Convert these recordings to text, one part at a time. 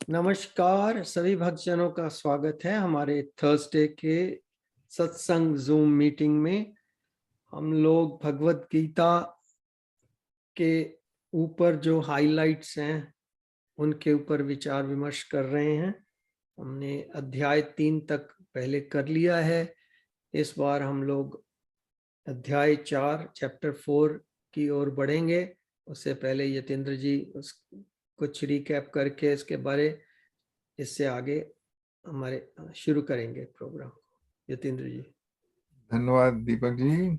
नमस्कार सभी भक्तजनों का स्वागत है हमारे थर्सडे के सत्संग जूम मीटिंग में। हम लोग भगवत गीता के ऊपर जो हाइलाइट्स हैं उनके ऊपर विचार विमर्श कर रहे हैं। हमने अध्याय 3 तक पहले कर लिया है। इस बार हम लोग अध्याय 4 चैप्टर 4 की ओर बढ़ेंगे। उससे पहले यतेंद्र जी कुछ रिकैप करके इससे आगे हमारे शुरू करेंगे प्रोग्राम को। यतेंद्र जी। धन्यवाद दीपक जी।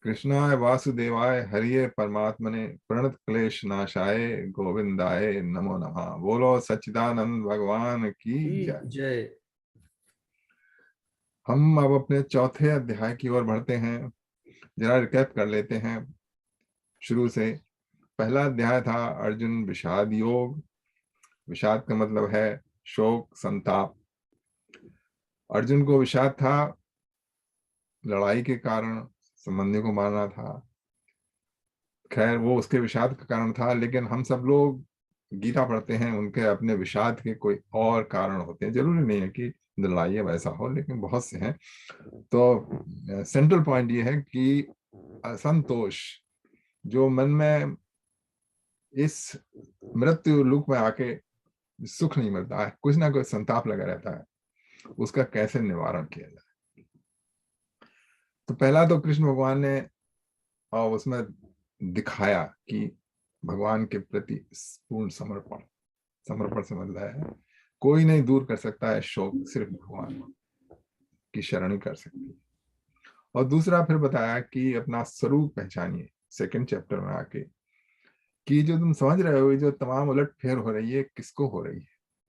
कृष्णाय वासुदेवाय हरिये परमात्मने प्रणत क्लेश नाशाय गोविंदाय नमो नमः। बोलो सच्चिदानंद भगवान की जय। जय। हम अब अपने चौथे अध्याय की ओर बढ़ते हैं। जरा रिकैप कर लेते हैं शुरू से। पहला अध्याय था अर्जुन विषाद योग। विषाद का मतलब है शोक संताप। अर्जुन को विषाद था, लड़ाई के कारण संबंधी को मारना था। खैर वो उसके विषाद का कारण था, लेकिन हम सब लोग गीता पढ़ते हैं, उनके अपने विषाद के कोई और कारण होते हैं। जरूरी नहीं है कि लड़ाई वैसा हो, लेकिन बहुत से हैं। तो सेंट्रल पॉइंट ये है कि असंतोष जो मन में इस मृत्यु लोक में आके सुख नहीं मिलता है, कुछ ना कुछ संताप लगा रहता है, उसका कैसे निवारण किया जाए। तो पहला तो कृष्ण भगवान ने और उसमें दिखाया कि भगवान के प्रति पूर्ण समर्पण। समर्पण समझ रहा है, कोई नहीं दूर कर सकता है शोक, सिर्फ भगवान की शरण कर सकती है। और दूसरा फिर बताया कि अपना स्वरूप पहचानिए, सेकंड चैप्टर में आके, कि जो तुम समझ रहे हो, जो तमाम उलट फेर हो रही है, किसको हो रही है?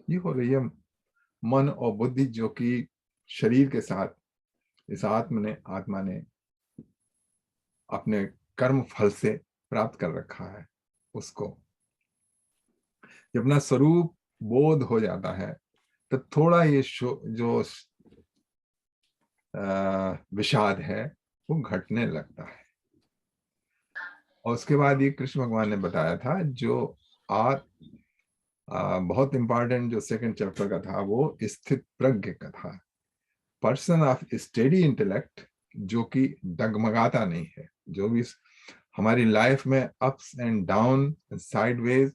ये हो रही है मन और बुद्धि, जो कि शरीर के साथ इस आत्मा ने अपने कर्म फल से प्राप्त कर रखा है। उसको जब अपना स्वरूप बोध हो जाता है तो थोड़ा ये जो विषाद है वो घटने लगता है। और उसके बाद ये कृष्ण भगवान ने बताया था जो बहुत इंपॉर्टेंट जो सेकंड चैप्टर का था, वो स्थित प्रज्ञ का था। पर्सन ऑफ स्टेडी इंटेलेक्ट, जो कि डगमगाता नहीं है। जो भी हमारी लाइफ में अप्स एंड डाउन साइडवेज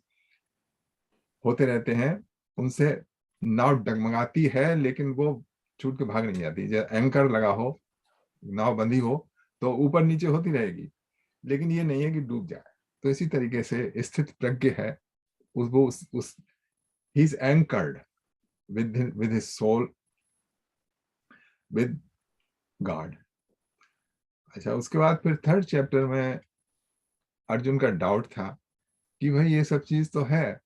होते रहते हैं, उनसे नाव डगमगाती है, लेकिन वो छूट के भाग नहीं जाती। जैसे एंकर लगा हो, नाव बंधी हो तो ऊपर नीचे होती रहेगी, लेकिन ये नहीं है कि डूब जाए। तो इसी तरीके से स्थित प्रज्ञ है, उस he is anchored with his soul, with God. अच्छा, उसके बाद फिर थर्ड चैप्टर में अर्जुन का डाउट था कि भाई ये सब चीज तो है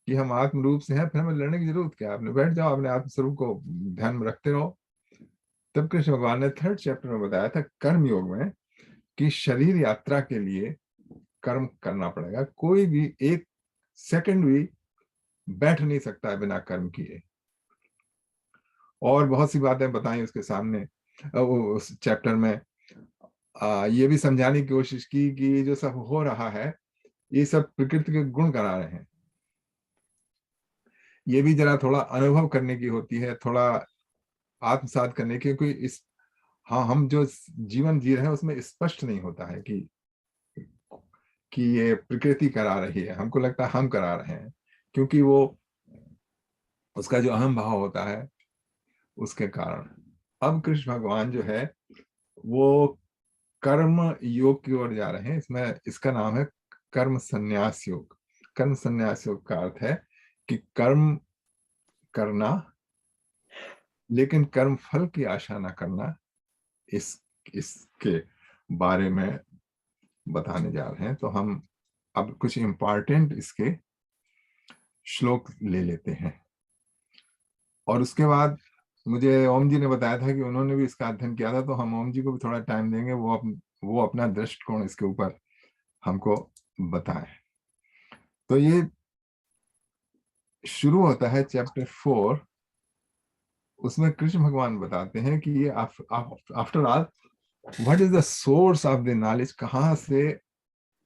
कि हम आत्म रूप से हैं, फिर हमें लड़ने की जरूरत क्या है? आपने बैठ जाओ, अपने आत्म स्वरूप को ध्यान में रखते रहो। तब कृष्ण भगवान ने थर्ड चैप्टर में बताया था कर्म योग में कि शरीर यात्रा के लिए कर्म करना पड़ेगा। कोई भी एक सेकंड भी बैठ नहीं सकता है बिना कर्म किए। और बहुत सी बातें बताई उसके सामने उस चैप्टर में। ये भी समझाने की कोशिश की कि ये जो सब हो रहा है, ये सब प्रकृति के गुण करा रहे हैं। ये भी जरा थोड़ा अनुभव करने की होती है, थोड़ा आत्मसात करने की। क्योंकि इस हाँ, हम जो जीवन जी रहे हैं उसमें स्पष्ट नहीं होता है कि ये प्रकृति करा रही है। हमको लगता है हम करा रहे हैं, क्योंकि वो उसका जो अहम भाव होता है उसके कारण। अब कृष्ण भगवान जो है वो कर्म योग की ओर जा रहे हैं। इसमें इसका नाम है कर्म संन्यास योग। कर्म संन्यास योग का अर्थ है कि कर्म करना, लेकिन कर्म फल की आशा ना करना। इसके बारे में बताने जा रहे हैं। तो हम अब कुछ इंपॉर्टेंट इसके श्लोक ले लेते हैं। और उसके बाद मुझे ओम जी ने बताया था कि उन्होंने भी इसका अध्ययन किया था, तो हम ओम जी को भी थोड़ा टाइम देंगे, वो अपना दृष्टिकोण इसके ऊपर हमको बताएं। तो ये शुरू होता है चैप्टर 4। उसमें कृष्ण भगवान बताते हैं कि ये after all what is the source of the knowledge, कहाँ से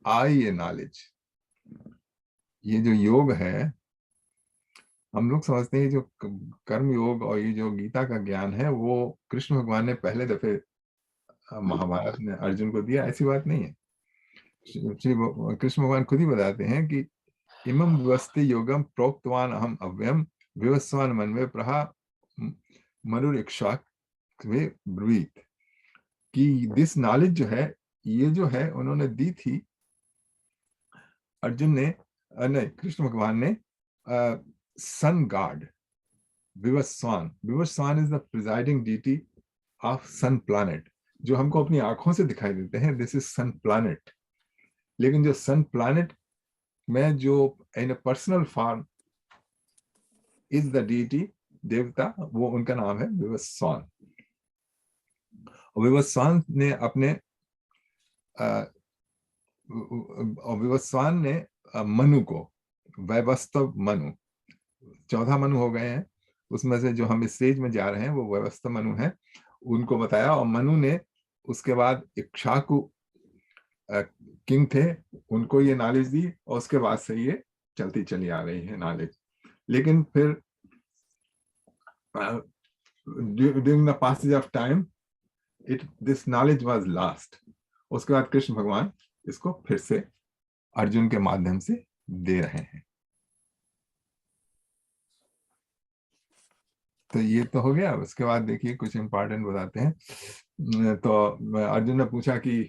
आई ये नॉलेज। ये जो योग है, हम लोग समझते हैं जो कर्म योग और ये जो गीता का ज्ञान है वो कृष्ण भगवान ने पहले दफे महाभारत में अर्जुन को दिया, ऐसी बात नहीं है। कृष्ण भगवान खुद ही बताते हैं कि इमं विवस्ते योगम प्रोक्तवान अहम अव्ययम विवस्वान मनवे प्रहा मनुरिक्षाक वे ब्रूवीत, कि दिस नॉलेज जो है, ये जो है उन्होंने दी थी अर्जुन ने, नहीं कृष्ण भगवान ने sun God Vivasvan, Vivasvan is the presiding deity of sun planet, जो हमको अपनी आंखों से दिखाई देते हैं, दिस इज सन प्लैनेट। लेकिन जो सन प्लैनेट में जो in personal form is the deity, देवता, वो उनका नाम है विवस्वान। विवस्वान ने अपने विवस्वान ने मनु को, वैवस्वत मनु, 14 मनु हो गए हैं, उसमें से जो हम इस स्टेज में जा रहे हैं वो वैवस्वत मनु है, उनको बताया। और मनु ने उसके बाद इक्ष्वाकु किंग थे, उनको ये नॉलेज दी, और उसके बाद से ये चलती चली आ रही है नॉलेज। लेकिन फिर during the passage of time this knowledge was lost. उसके बाद कृष्ण भगवान इसको फिर से अर्जुन के माध्यम से दे रहे हैं। तो ये तो हो गया। उसके बाद देखिए कुछ इंपॉर्टेंट बताते हैं। तो अर्जुन ने पूछा कि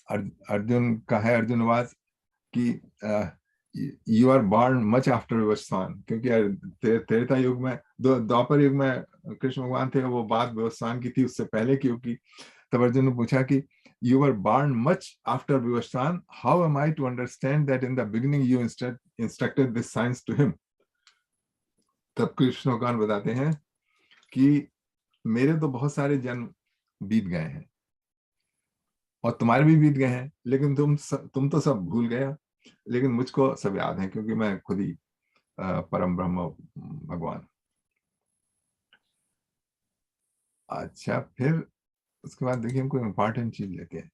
अर्जुन का है अर्जुनवास कि you are born much after Vivasvan, क्योंकि त्रेता युग में, द्वापर युग में कृष्ण भगवान थे, वो बात विवस्वान की थी उससे पहले की होगी। तब अर्जुन ने पूछा कि you were born much after Vivasvan, how am I to understand that in the beginning you instructed this science to him? तब कृष्ण भगवान बताते हैं कि मेरे तो बहुत सारे जन्म बीत गए हैं और तुम्हारे भी बीत गए हैं, लेकिन तुम तो सब भूल गया, लेकिन मुझको सब याद है, क्योंकि मैं खुद ही परम ब्रह्म भगवान। अच्छा, फिर उसके बाद देखिए हमको इम्पोर्टेंट चीज लेते हैं।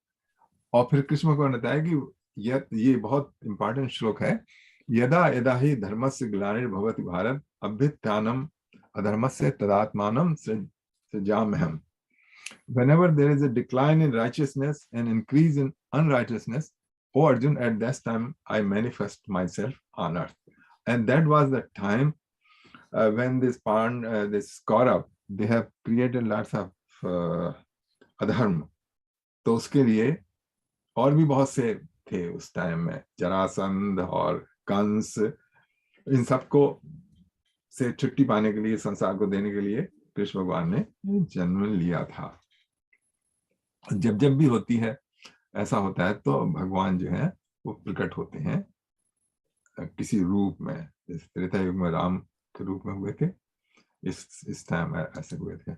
और फिर कृष्ण भगवान ने बताया कि ये बहुत इंपॉर्टेंट श्लोक है, यदा यदा ही धर्मस्य ग्लानिर्भवति Bharat अभ्युत्थानम अधर्मस्य तदात्मानं सृजाम्यहम्। Whenever there is a decline in righteousness and increase in unrighteousness, O Arjun, at that time I manifest myself on earth. And that was the time when this Kaurav, they have created lots of adharma. तो उसके लिए और भी बहुत से थे उस time में, जरासंध और कंस, इन सबको से छुट्टी पाने के लिए, संसार को देने के लिए कृष्ण भगवान ने जन्म लिया था। जब जब भी होती है ऐसा होता है तो भगवान जो है वो प्रकट होते हैं किसी रूप में, जैसे त्रेता युग में राम के रूप में हुए थे, इस टाइम ऐसे हुए थे।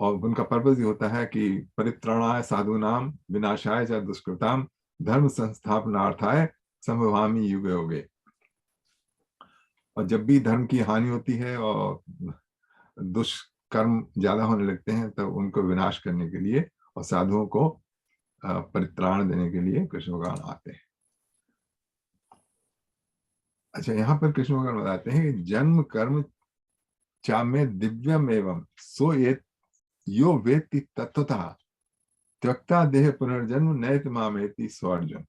और उनका पर्पस ये होता है कि परित्राणाय साधूनाम विनाशाय च दुष्कृताम धर्म संस्थापनार्थाय संभवामि युगे युगे। और जब भी धर्म की हानि होती है और दुष्कर्म ज्यादा होने लगते हैं, तब उनको विनाश करने के लिए और साधुओं को परित्राण देने के लिए कृष्ण भगवान आते हैं। अच्छा, यहाँ पर कृष्ण भगवान बताते हैं कि जन्म कर्म चामे दिव्यम एवं सो यो वेत्ति तत्वतः त्यक्ता देह पुनर्जन्म नैत मामेति स्वर्जन।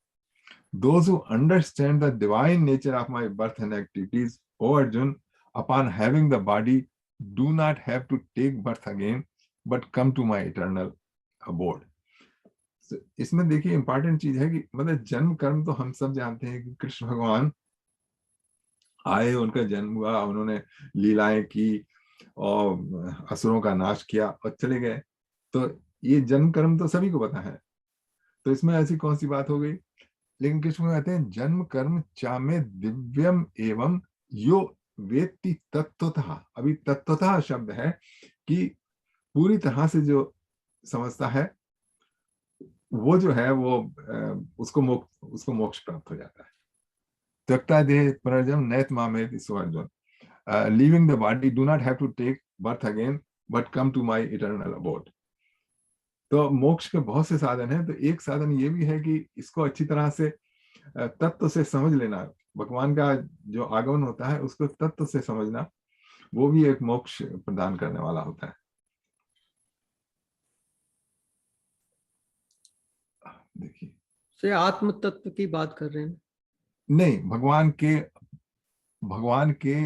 Those who understand the divine nature of my birth and activities, O Arjun, upon having the body, do not have to take birth again, but come to my eternal abode. So, इसमें देखिए important चीज है कि मतलब जन्म कर्म तो हम सब जानते हैं कि कृष्ण भगवान आए, उनका जन्म हुआ, उन्होंने लीलाएं की और असुरों का नाश किया और चले गए। तो ये जन्म कर्म तो सभी को पता है, तो इसमें ऐसी कौन सी बात हो गई। लेकिन कृष्ण कहते हैं जन्म कर्म चामे दिव्यम एवं यो वेत्ति तत्वतः। अभी तत्वतः शब्द है कि पूरी तरह से जो समझता है वो जो है वो उसको मोक्ष प्राप्त हो जाता है। त्यक्ता देह पुनर्जन्म नैत मामेति स्वर्जन। Leaving the body, do not have to take birth again, but come to my eternal abode. तो मोक्ष के बहुत से साधन हैं, तो एक साधन ये भी है कि इसको अच्छी तरह से तत्व से समझ लेना, भगवान का जो आगमन होता है उसको तत्व से समझना, वो भी एक मोक्ष प्रदान करने वाला होता है। देखिए, तो आत्म तत्व की बात कर रहे हैं? नहीं, भगवान के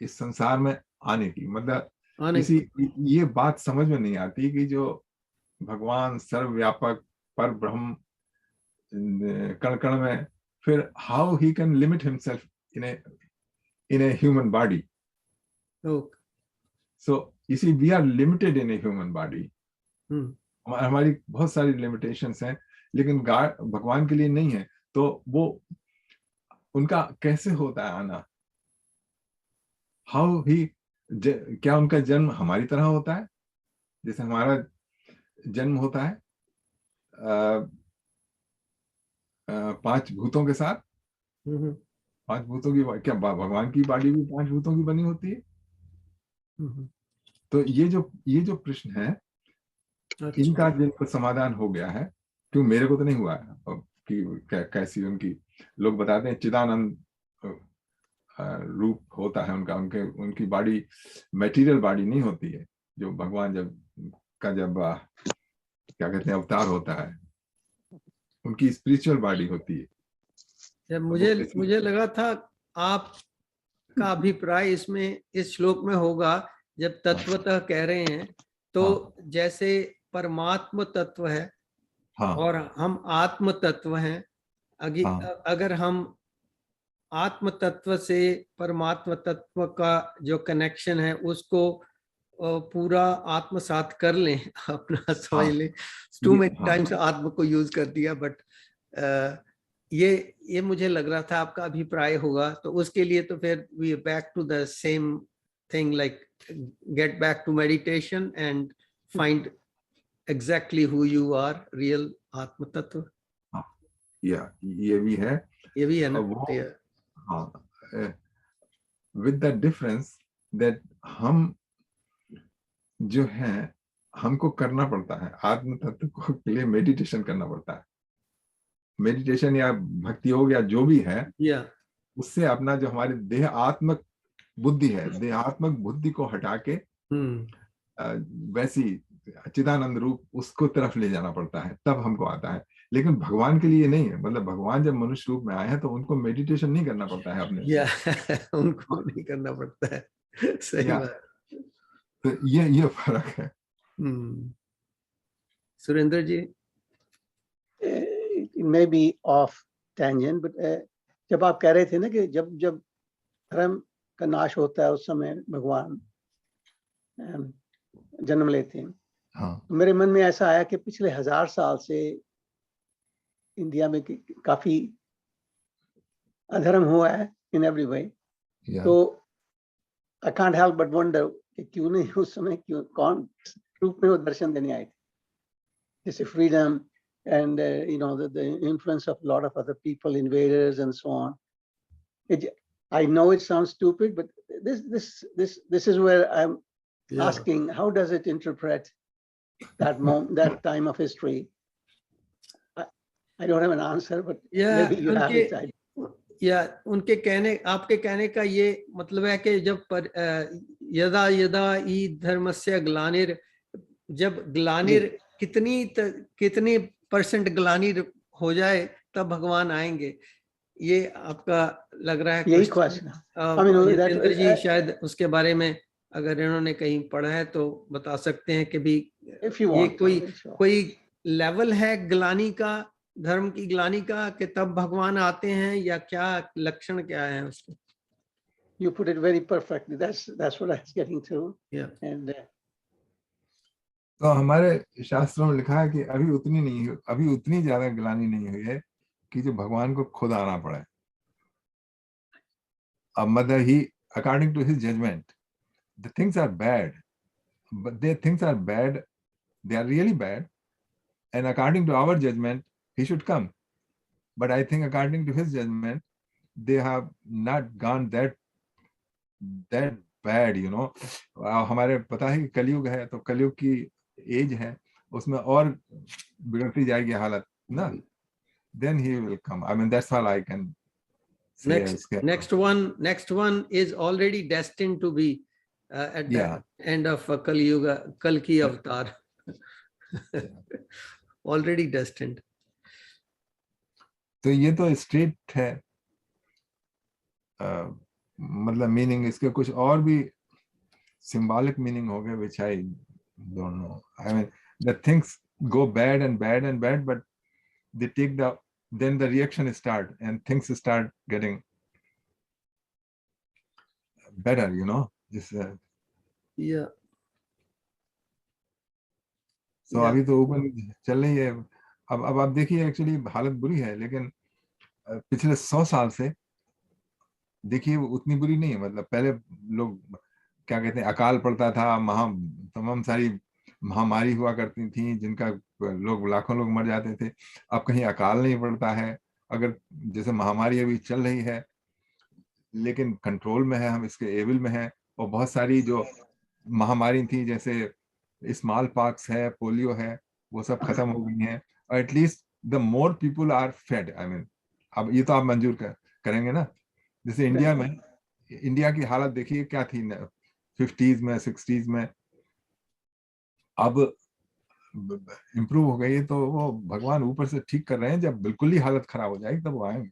इस संसार में आने की, मतलब आने इसी की। ये बात समझ में नहीं आती कि जो भगवान सर्वव्यापक पर ब्रह्म कण कण में, फिर how he can limit himself in a human body. Okay. So इसी we are limited in a human body, हमारी बहुत सारी लिमिटेशंस हैं, लेकिन भगवान के लिए नहीं है। तो वो उनका कैसे होता है आना, हाउ ही, क्या उनका जन्म हमारी तरह होता है जैसे हमारा जन्म होता है पांच भूतों के साथ? पांच भूतों की क्या भगवान की बॉडी भी पांच भूतों की बनी होती है? तो ये जो प्रश्न है, अच्छा। इनका जिन पर समाधान हो गया है, क्यों मेरे को तो नहीं हुआ है कि कैसी उनकी, लोग बताते हैं चिदानंद रूप होता है उनका, उनकी बॉडी मटेरियल बॉडी नहीं होती है, जो भगवान जब क्या कहते हैं अवतार होता है, उनकी स्पिरिचुअल बॉडी होती है। जब तो वो मुझे लगा था आपका अभिप्राय इसमें इस श्लोक में होगा, जब तत्वतः कह रहे हैं तो जैसे परमात्म तत्व है और हम आत्म तत्व हैं, अगर हम आत्म तत्व से परमात्म तत्व का जो कनेक्शन है उसको पूरा आत्मसात कर लें, अपना समझ लें। टू मेनी टाइम्स आत्म को यूज कर दिया, बट ये मुझे लग रहा था आपका अभिप्राय होगा। तो उसके लिए तो फिर we are back to the same thing, like get back to meditation and find exactly who you are, real आत्म तत्व। ये भी है, ये भी है ना? हाँ, विद द डिफरेंस दैट हम जो है, हमको करना पड़ता है आत्म तत्व को के लिए मेडिटेशन करना पड़ता है। मेडिटेशन या भक्ति योग या जो भी है, उससे अपना जो हमारे देहात्मक बुद्धि है, देहात्मक बुद्धि को हटा के वैसी चिदानंद रूप उसको तरफ ले जाना पड़ता है, तब हमको आता है। लेकिन भगवान के लिए नहीं है, मतलब भगवान जब मनुष्य रूप में आए हैं तो उनको मेडिटेशन नहीं करना पड़ता है अपने उनको नहीं करना पड़ता है, सही बात। तो ये फर्क है। सुरेंद्र जी? It may be off tangent, but जब आप कह रहे थे ना कि जब जब धर्म का नाश होता है उस समय भगवान जन्म लेते हैं, तो मेरे मन में ऐसा आया कि पिछले 1000 साल से इंडिया में काफी अधर्म हुआ है in every way. तो I can't help but wonder कि क्यों नहीं उस समय कौन रूप में वो दर्शन देने आए थे, जैसे freedom and the influence of a lot of other people, invaders and so on. I know it sounds stupid, but this is where I'm asking, how does it interpret that moment, that time of history? I don't have an answer, but maybe you have it. आपके कहने का ये मतलब है कि जब यदा यदा इ धर्मस्य ग्लानिर, जब ग्लानिर कितनी % ग्लानिर हो जाए तब भगवान आएंगे, ये आपका लग रहा है? यही क्वेश्चन जितेंद्र जी शायद उसके बारे में अगर इन्होंने कहीं पढ़ा है तो बता सकते हैं कि भी ये कोई लेवल है ग्लानी का, धर्म की ग्लानी का, कि तब भगवान आते हैं, या क्या लक्षण क्या है उसके? You put it very perfectly. That's what I was getting to. Yeah. And तो हमारे शास्त्रों में लिखा है कि अभी उतनी ज्यादा ग्लानि नहीं हुई है कि जो भगवान को खुद आना पड़े। अब मतलब ही according to his judgment, the things are bad, but things are bad, they are really bad, and according to our judgment he should come, but I think according to his judgment they have not gone that bad, हमारे पता है कि कलयुग है, तो कलयुग की as है, उसमें और बिगड़ती जाएगी हालत ना, then he will come. I mean, that's all I can say. Next one is already destined to be at the end of Kali Yuga, Kalki Avatar. Already destined. तो ये तो स्ट्रेट है, मतलब मीनिंग इसके कुछ और भी symbolic meaning हो गए, which I don't know. I mean, the things go bad and bad and bad, but they take then the reaction start and things start getting better, you know. This yeah. So अभी तो ऊपर चल रही है। अब आप देखिए, actually हालत बुरी है, लेकिन पिछले 100 साल से देखिए वो उतनी बुरी नहीं है। मतलब पहले लोग क्या कहते हैं, अकाल पड़ता था, तमाम सारी महामारी हुआ करती थी, जिनका लोग लाखों लोग मर जाते थे। अब कहीं अकाल नहीं पड़ता है। अगर जैसे महामारी अभी चल रही है, लेकिन कंट्रोल में है, हम इसके एविल में है। और बहुत सारी जो महामारी थी, जैसे स्मॉल पॉक्स है, पोलियो है, वो सब खत्म हो गई हैं। और at least the more people are fed. I mean, अब ये तो आप मंजूर करेंगे ना। जैसे इंडिया की हालत देखिए क्या थी 50s में, 60s में, अब इम्प्रूव हो गई। तो वो भगवान ऊपर से ठीक कर रहे हैं। जब बिल्कुल ही हालत खराब हो जाएगी तब वो आएंगे।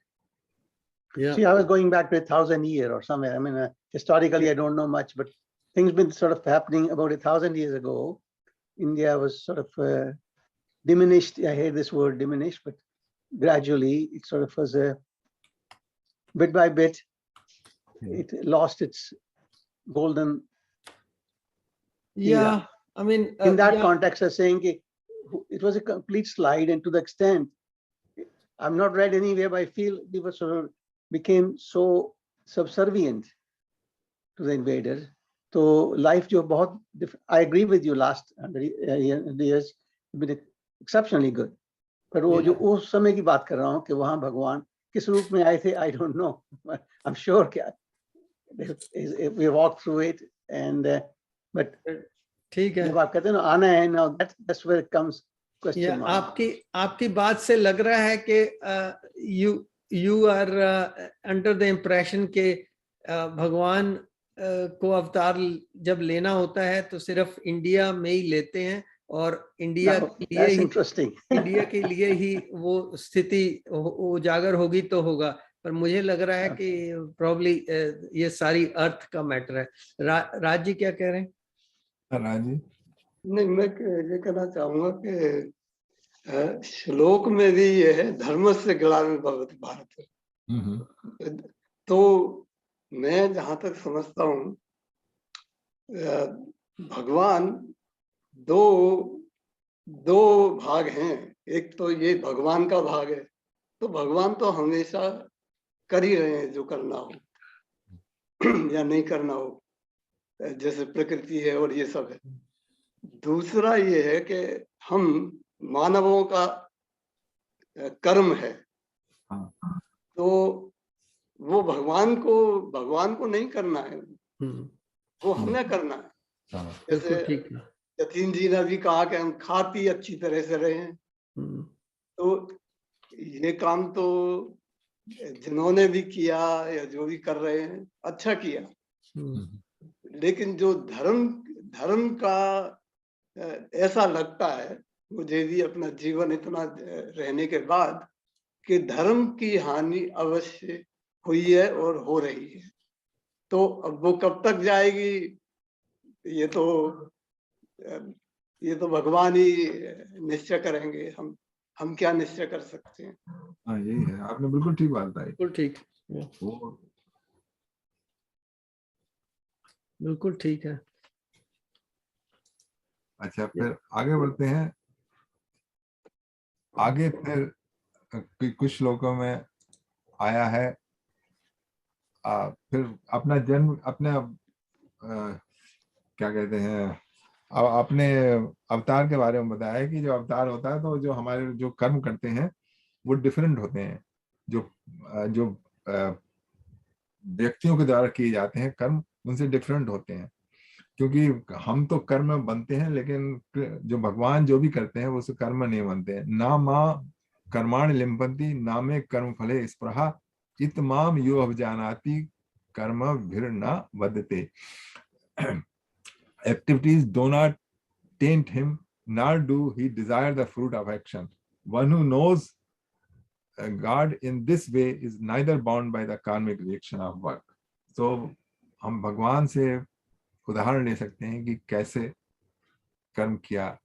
Yeah. See, I was going back to 1,000 years or somewhere. I mean, historically, I don't know much, but things been sort of happening about 1,000 years ago. India was sort of diminished. I hate this word, diminished, but gradually it sort of was bit by bit, it lost its golden era. I mean, in that context, I'm saying it was a complete slide, and to the extent, I'm not read anywhere, but I feel we were sort of became so subservient to the invaders. So life jo bahut, I agree with you, last 100 years been exceptionally good. But वो जो उस समय की बात कर रहा हूँ कि वहाँ भगवान किस रूप में आए थे, I don't know. I'm sure we walked through it, and but ठीक है, जब आप कहते हैं ना आना है, now that's where it comes question mark. आपकी बात से लग रहा है कि you are under the impression के भगवान को अवतार जब लेना होता है तो सिर्फ इंडिया में ही लेते हैं, और इंडिया के लिए ही वो स्थिति उजागर होगी तो होगा। पर मुझे लग रहा है कि प्रॉब्ली ये सारी अर्थ का मैटर है। राज जी क्या कह रहे हैं? राज जी, नहीं, मैं ये कहना चाहूंगा कि श्लोक में भी ये है, धर्म से ग्लानि भवति भारत। तो मैं जहां तक समझता हूँ, भगवान दो भाग हैं। एक तो ये भगवान का भाग है, तो भगवान तो हमेशा कर ही रहे हैं जो करना हो या नहीं करना हो, जैसे प्रकृति है और ये सब है। दूसरा ये है कि हम मानवों का कर्म है, तो वो भगवान को नहीं करना है, वो हमें करना है। जैसे यतीम जी ने भी कहा कि हम खा पी अच्छी तरह से रहे हैं, तो ये काम तो जिन्होंने भी किया या जो भी कर रहे हैं अच्छा किया। लेकिन जो धर्म का ऐसा लगता है मुझे भी अपना जीवन इतना रहने के बाद कि धर्म की हानि अवश्य हुई है और हो रही है। तो अब वो कब तक जाएगी, ये तो भगवान ही निश्चय करेंगे। हम क्या निश्चय कर सकते हैं? हाँ, यही है, आपने बिल्कुल ठीक बात बताई। बिल्कुल ठीक, बिल्कुल ठीक है। अच्छा, फिर आगे बढ़ते हैं। आगे फिर कुछ लोगों में आया है, फिर अपना जन्म, अपने क्या कहते हैं, अपने अवतार के बारे में बताया है कि जो अवतार होता है तो जो हमारे जो कर्म करते हैं वो डिफरेंट होते हैं। जो व्यक्तियों के द्वारा किए जाते हैं कर्म, उनसे डिफरेंट होते हैं। क्योंकि हम तो कर्म बनते हैं, लेकिन जो भगवान जो भी करते हैं वो उस कर्म नहीं बनते हैं। ना माँ कर्माणि लिम्पन्ति ना मे कर्म फले स्पृहा इतमाम यो अभिजानाति कर्म भिर न बद्धते। Activities do not taint him, nor do he desire the fruit of action. One who knows God in this way is neither bound by the karmic reaction of work. So हम भगवान से उदाहरण ले सकते हैं कि कैसे कर्म किया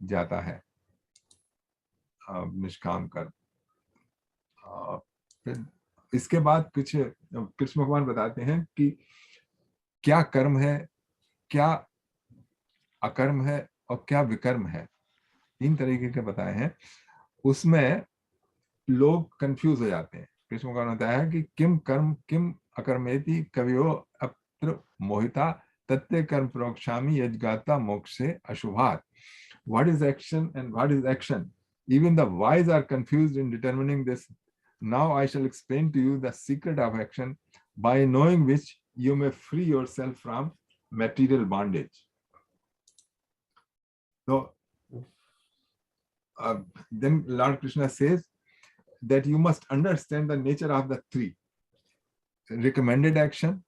जाता है, निष्काम कर्म। फिर इसके बाद कुछ कृष्ण भगवान बताते हैं कि क्या कर्म है, क्या अकर्म है और क्या विकर्म है। 3 तरीके के बताए हैं। उसमें लोग कंफ्यूज हो जाते हैं। कृष्ण भगवान ने बताया कि किम कर्म किम अकर्मेति कवियो अत्र मोहिता तत्ते कर्म प्रोक्षामि यज्ञाता मोक्षे अशुभात। What is action and what is action? Even the wise are confused in determining this. Now I shall explain to you the secret of action, by knowing which you may free yourself from material bondage. So then Lord Krishna says that you must understand the nature of the 3. Recommended action,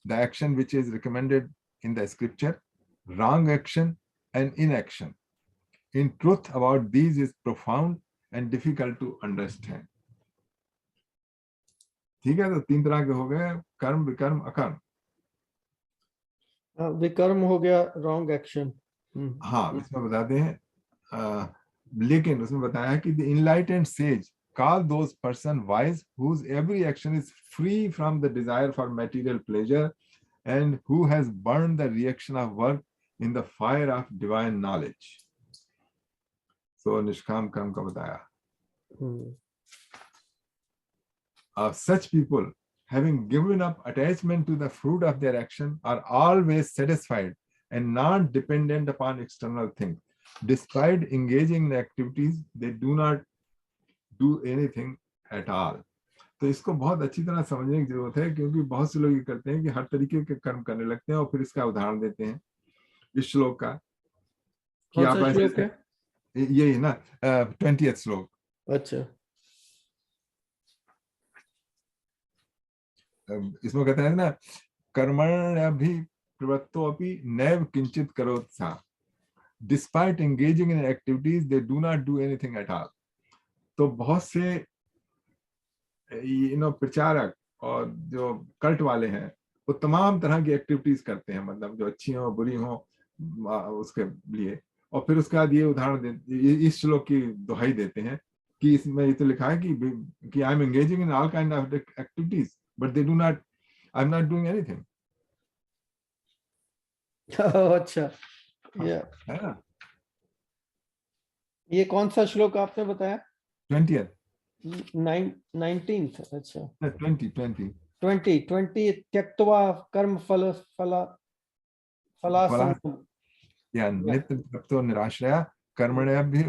the action which is recommended in the scripture, wrong action and inaction. In truth, about these is profound and difficult to understand. ठीक है, तो 3 तरह के हो गए, कर्म विकर्म अकर्म। विकर्म हो गया रॉन्ग एक्शन। हाँ, इसमें बताते हैं, लेकिन उसमें बताया कि the enlightened sage call those person wise whose every action is free from the desire for material pleasure and who has burned the reaction of work in the fire of divine knowledge. So निष्काम कर्म का बताया। Such people, having given up attachment to the fruit of their action, are always satisfied and not dependent upon external things. Despite engaging in activities, they do not do anything at all. तो इसको बहुत अच्छी तरह समझने की जरूरत है, क्योंकि बहुत से लोग ये करते हैं कि हर तरीके के कर्म करने लगते हैं और फिर इसका उदाहरण देते हैं इस श्लोक का। कौन सा श्लोक है? ये है ना 20th श्लोक। अच्छा, इसमें कहते हैं ना, कर्मण्यभि प्रवृत्तोऽपि नैव किंचित करोति सा। Despite engaging in activities, they do not do anything at all. तो बहुत से प्रचारक और जो कल्ट वाले हैं वो तमाम तरह की एक्टिविटीज करते हैं, मतलब जो अच्छी हो बुरी हो उसके लिए, और फिर उसके बाद ये उदाहरण इस श्लोक की दुहाई देते हैं कि इसमें ये तो लिखा है कि I am engaging in all kind of activities but they do not, I am not doing anything. अच्छा, ये कौन सा श्लोक आपने बताया? 20th 19th। अच्छा, 20 त्यक्त्वा कर्म फलासंगम या नित्य तत्व निराश्रया कर्मण्यभि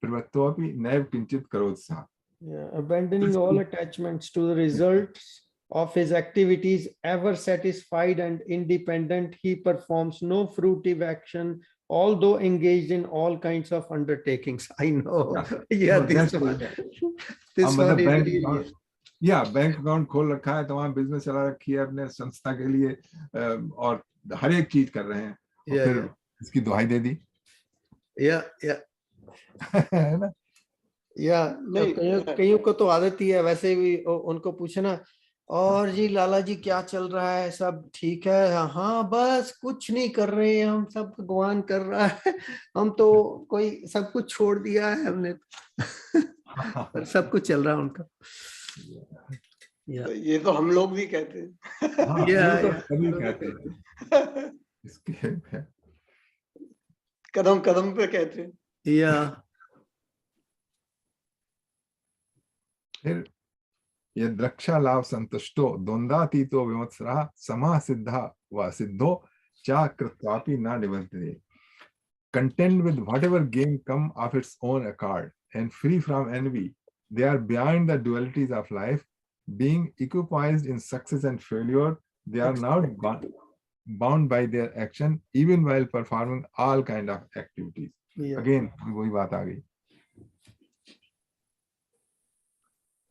प्रवृत्तोऽपि नैव किंचित करोति सा। abandoning all attachments to the results of his activities, ever satisfied and independent, he performs no fruitive action, although engaged in all kinds of undertakings. I know. Yeah, this one is really. या bank account खोल रखा है, तमाम business चला रखी है अपने संस्था के लिए और हर एक चीज कर रहे हैं, और फिर इसकी दुहाई दे दी। है ना? या कईयों को तो आदत ही है, वैसे भी उनको पूछना, और जी लाला जी क्या चल रहा है, सब ठीक है? हाँ बस कुछ नहीं कर रहे हैं हम, सब भगवान कर रहा है, हम तो कोई सब कुछ छोड़ दिया है हमने। पर सब कुछ चल रहा है उनका। ये तो हम लोग भी कहते हैं। सभी कहते हैं इसके कदम कदम पे कहते हैं। फिर ये द्रक्षा लाभ संतुष्टो द्वंद्वातीतो विमत्सरः समः सिद्धा व सिद्धो चा कृत्वापि न निबध्यते। Content with whatever gain come of its own accord and free from envy, they are beyond the dualities of life. Being equipoised in success and failure, they are not bound by their action even while performing all kind of activities. Again वही बात आ गई।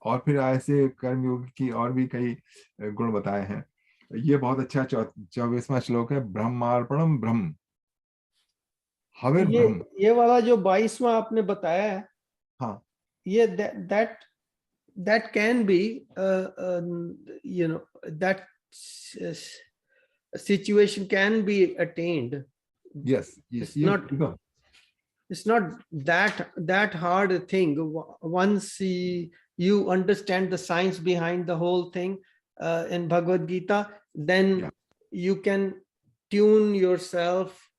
और फिर ऐसे कर्मयोग की और भी कई गुण बताए हैं। ये बहुत अच्छा 24वां श्लोक है, ब्रह्मार्पणम ब्रह्म हविर ब्रह्म। ये वाला जो 22वां आपने बताया है, हाँ, ये that can be that situation can be attained. yes, It's not that hard a thing once you understand the science behind the whole thing in Bhagavad Gita, then you can tune yourself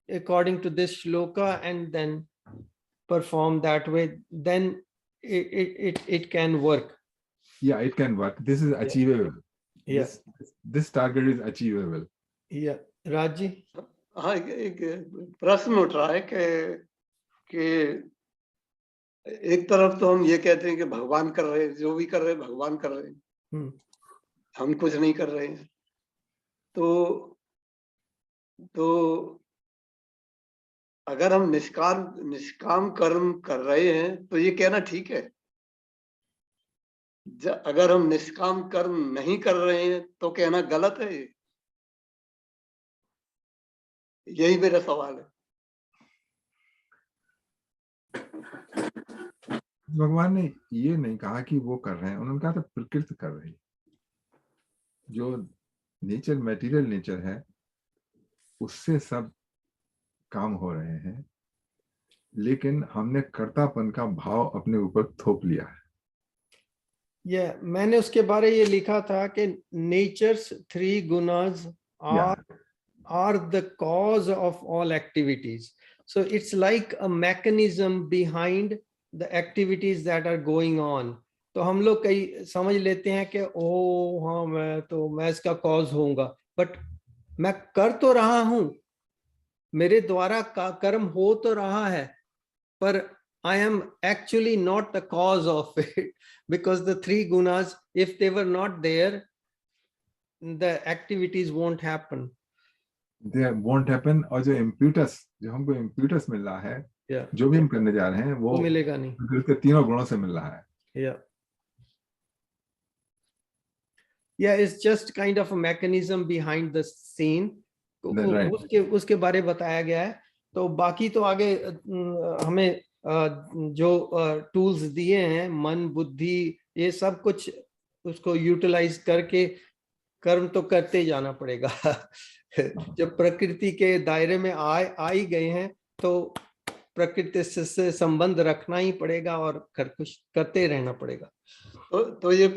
according to this shloka and then perform that way. Then it can work. Yeah, it can work. This is achievable. Yeah. This target is achievable. Yeah. Raji? हाँ, एक प्रश्न उठ रहा है कि एक तरफ तो हम ये कहते हैं कि भगवान कर रहे हैं, जो भी कर रहे हैं भगवान कर रहे हैं, हम कुछ नहीं कर रहे हैं। तो अगर हम निष्काम कर्म कर रहे हैं तो ये कहना ठीक है। अगर हम निष्काम कर्म नहीं कर रहे हैं तो कहना गलत है। यही मेरा सवाल है। भगवान ने ये नहीं कहा कि वो कर रहे हैं, उन्होंने कहा था प्रकृति कर रही है। जो नेचर, मटेरियल नेचर है, उससे सब काम हो रहे हैं, लेकिन हमने कर्तापन का भाव अपने ऊपर थोप लिया है। मैंने उसके बारे ये लिखा था कि नेचर्स 3 गुणास are the cause of all activities. So it's like a mechanism behind the activities that are going on. तो हम लोग कई समझ लेते हैं कि हाँ मैं इसका कॉज होऊंगा, बट मैं कर तो रहा हूं, मेरे द्वारा कर्म हो तो रहा है, पर I am actually not the cause of it, because the 3 gunas, if they were not there, the activities won't happen. They won't happen. और जो impetus, जो हमको impetus मिल रहा है, जो भी हम करने जा रहे हैं वो मिलेगा नहीं, प्रकृति के तीनों गुणों से मिल रहा है। It's just kind of a mechanism behind the scene. उसके बारे बताया गया है। तो बाकी तो आगे हमें जो टूल्स दिए हैं, मन, बुद्धि, ये सब कुछ उसको यूटिलाइज करके कर्म तो करते जाना पड़ेगा। जब प्रकृति के दायरे में आ ही गए हैं तो प्रकृति से संबंध रखना ही पड़ेगा और कुछ करते रहना पड़ेगा। तो ये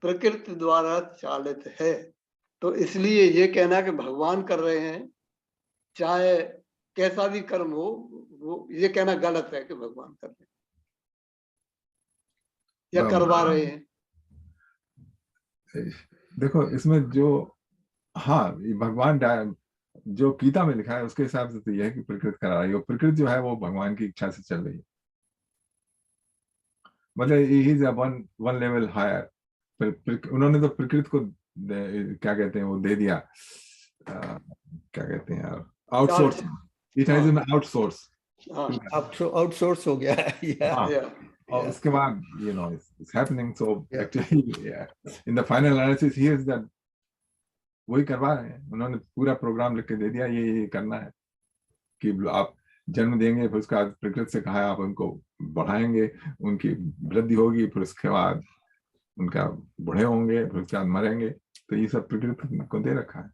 प्रकृति द्वारा चालित है, तो इसलिए ये कहना कि भगवान कर रहे हैं, चाहे कैसा भी कर्म हो, वो ये कहना गलत है कि भगवान कर रहे हैं या करवा रहे हैं। देखो इसमें जो भगवान जो गीता में लिखा है उसके हिसाब से तो यह है कि प्रकृति करा रही है, प्रकृति जो है वो भगवान की इच्छा से चल रही है। मतलब he is one level higher. उन्होंने तो प्रकृति को क्या कहते हैं वो दे दिया, क्या कहते हैं यार, outsource. It has been outsource हो गया। और उसके बाद it's happening, so actually in the final analysis here is that वही करवा रहे हैं। उन्होंने पूरा प्रोग्राम लिख के दे दिया, ये करना है कि आप जन्म देंगे, फिर उसके बाद प्रकृति से कहा है आप उनको बढ़ाएंगे, उनकी वृद्धि होगी, फिर उसके बाद उनका बूढ़े होंगे, फिर उसके बाद मरेंगे। तो ये सब प्रकृति को दे रखा है।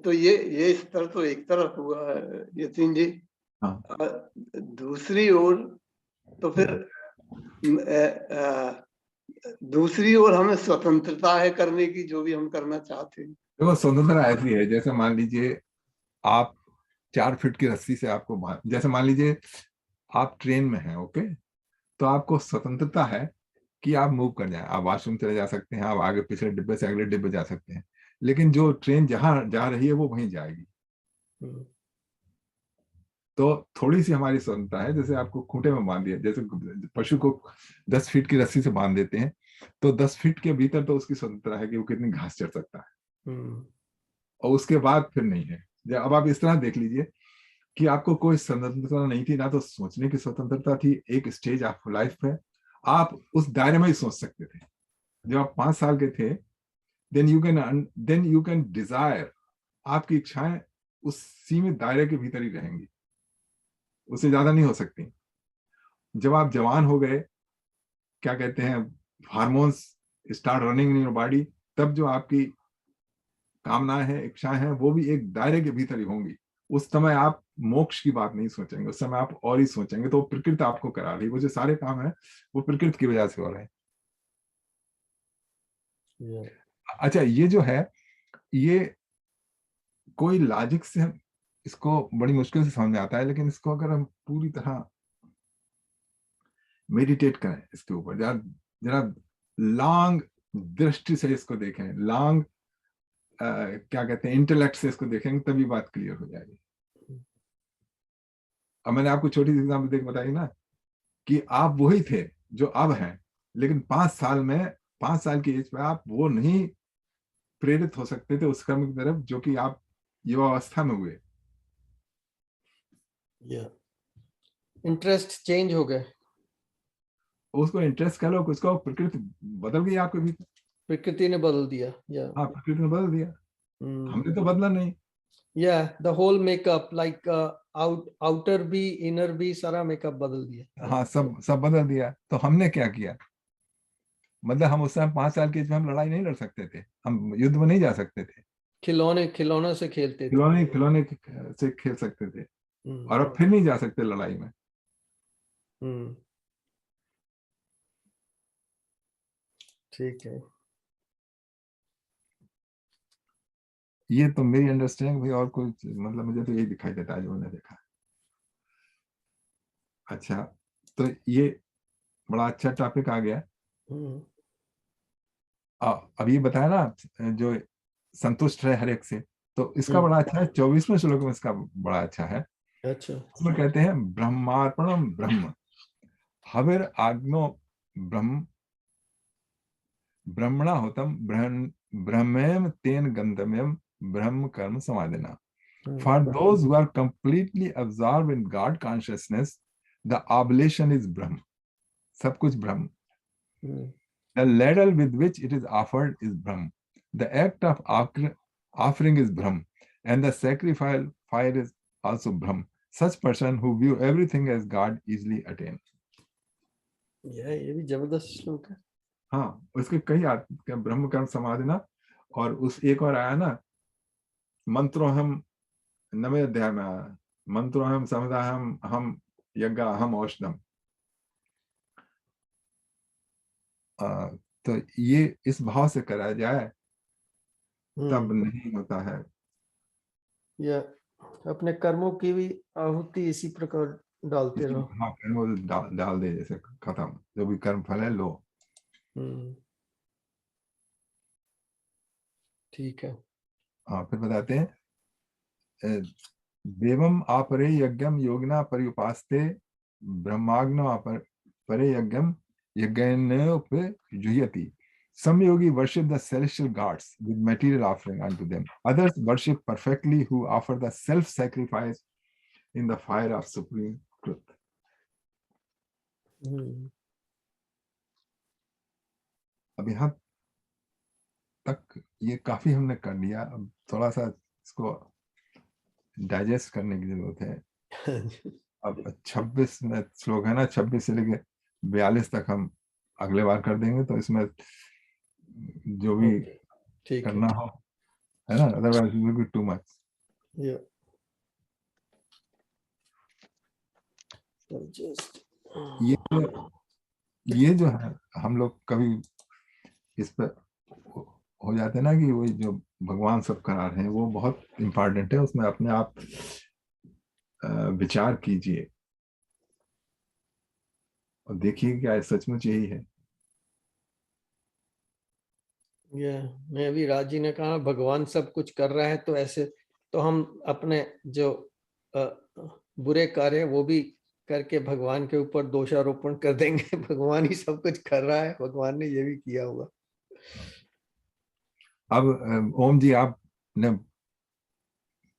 तो ये स्तर तो एक तरफ हुआ यतीन जी। दूसरी ओर तो फिर दूसरी ओर हमें स्वतंत्रता है करने की, जो भी हम करना चाहते हैं। देखो स्वतंत्रता ऐसी है, जैसे मान लीजिए आप 4 फीट की रस्सी से आपको जैसे मान लीजिए आप ट्रेन में हैं, ओके, तो आपको स्वतंत्रता है कि आप मूव कर जाएं, आप वॉशरूम चले जा सकते हैं, आप आगे पिछले डिब्बे से अगले डिब्बे जा सकते हैं, लेकिन जो ट्रेन जहां जा रही है वो वहीं जाएगी। तो थोड़ी सी हमारी स्वतंत्रता है, जैसे आपको खूंटे में बांध दिया, जैसे पशु को 10 फीट की रस्सी से बांध देते हैं, तो 10 फीट के भीतर तो उसकी स्वतंत्रता है कि वो कितनी घास चढ़ सकता है, और उसके बाद फिर नहीं है। अब आप इस तरह देख लीजिए कि आपको कोई स्वतंत्रता नहीं थी, ना तो सोचने की स्वतंत्रता थी। एक स्टेज ऑफ लाइफ पे आप उस दायरे में ही सोच सकते थे। जब आप 5 साल के थे, देन यू कैन डिजायर, आपकी इच्छाएं उस सीमित दायरे के भीतर ही रहेंगी, उससे ज्यादा नहीं हो सकती। जब आप जवान हो गए, क्या कहते हैं, hormones start running in your body, तब जो आपकी कामनाएं हैं, इच्छाएं हैं, वो भी एक दायरे के भीतर ही होंगी। उस समय आप मोक्ष की बात नहीं सोचेंगे, उस समय आप और ही सोचेंगे। तो प्रकृति आपको करा रही है, वो जो सारे काम है वो प्रकृति की वजह से हो रहे हैं। अच्छा, ये जो है, ये कोई लॉजिक से हम इसको बड़ी मुश्किल से समझ में आता है, लेकिन इसको अगर हम पूरी तरह मेडिटेट करें इसके ऊपर, जरा लॉन्ग दृष्टि से इसको देखें, लॉन्ग क्या कहते हैं, इंटेलेक्ट से इसको देखेंगे, तभी बात क्लियर हो जाएगी। अब मैंने आपको छोटी सी एग्जाम्पल देख बताई ना, कि आप वही थे जो अब हैं, लेकिन 5 साल की एज पे आप वो नहीं प्रेरित हो सकते थे उस कर्म की तरफ जो कि आप युवावस्था में हुए। इंटरेस्ट चेंज हो गए, उसको इंटरेस्ट कह लो, उसको प्रकृति बदल गई आपके भीतर, प्रकृति ने बदल दिया। हाँ, प्रकृति ने बदल दिया, हमने तो बदला नहीं। The whole makeup, like outer भी इनर भी, सारा मेकअप बदल दिया। हाँ, सब बदल दिया। तो हमने क्या किया, मतलब हम उस समय 5 साल की एज में हम लड़ाई नहीं लड़ सकते थे, हम युद्ध में नहीं जा सकते थे, खिलौने से खेलते थे, खिलौने से खेल सकते थे, और अब फिर नहीं जा सकते लड़ाई में। ठीक है, ये तो मेरी अंडरस्टैंडिंग भाई, और कोई मतलब मुझे तो यही दिखाई देता है जो मैंने देखा। अच्छा, तो ये बड़ा अच्छा टॉपिक आ गया। अब ये बताया ना, जो संतुष्ट रहे हर एक से, तो इसका बड़ा अच्छा है। 24वें श्लोक में इसका बड़ा अच्छा है। अच्छा, उसमें कहते हैं, ब्रह्मार्पणम ब्रह्म हविर आग्नो ब्रह्म ब्रह्मणा होतम ब्रह्मेम तेन गंधमेम ब्रह्म कर्म समाधिना। For those who are completely absorbed in God consciousness, the oblation is Brahma. सब कुछ ब्रह्म। The ladle with which it is offered is Brahma. The act of offering is Brahma, and the sacrifice fire is also Brahma. Such person who view everything as God easily attain. ये भी जबरदस्त श्लोक है। हाँ, उसके कई ब्रह्म कर्म समाधिना, और उस एक और आया ना, मंत्रोहम 9वें अध्याय में आया, मंत्रोहम समुदाहम हम यज्ञ हम औषधम। तो ये इस भाव से करा जाए तब नहीं होता है। या अपने कर्मों की भी आहुति इसी प्रकार डालते रहो। हाँ, वो डाल दे, जैसे खत्म, जो भी कर्म फल है लो। ठीक है। हाँ, फिर बताते हैं, देवम आपरे यज्ञम योगिना पर्युपास्ते ब्रह्माग्नो परे यज्ञम यज्ञेनोपजुह्यति। Some yogi worship the celestial gods with material offering unto them. Others worship perfectly, who offer the self-sacrifice in the fire of supreme truth. अब यहाँ तक ये काफी हमने कर लिया, अब थोड़ा सा इसको डाइजेस्ट करने की जरूरत है। अब 26 में श्लोक है ना, 26 से लेके 42 तक हम अगले बार कर देंगे, तो इसमें जो भी करना हो, है ना, otherwise it will be too much. ये जो है, हम लोग कभी इस पर हो जाते हैं ना, कि वही जो भगवान सब करा रहे हैं वो बहुत इंपॉर्टेंट है, उसमें अपने आप विचार कीजिए और देखिए क्या सचमुच यही है। मैं अभी राजी ने कहा भगवान सब कुछ कर रहा है, तो ऐसे तो हम अपने जो बुरे कार्य वो भी करके भगवान के ऊपर दोषारोपण कर देंगे, भगवान ही सब कुछ कर रहा है, भगवान ने ये भी किया होगा। अब ओम जी आपने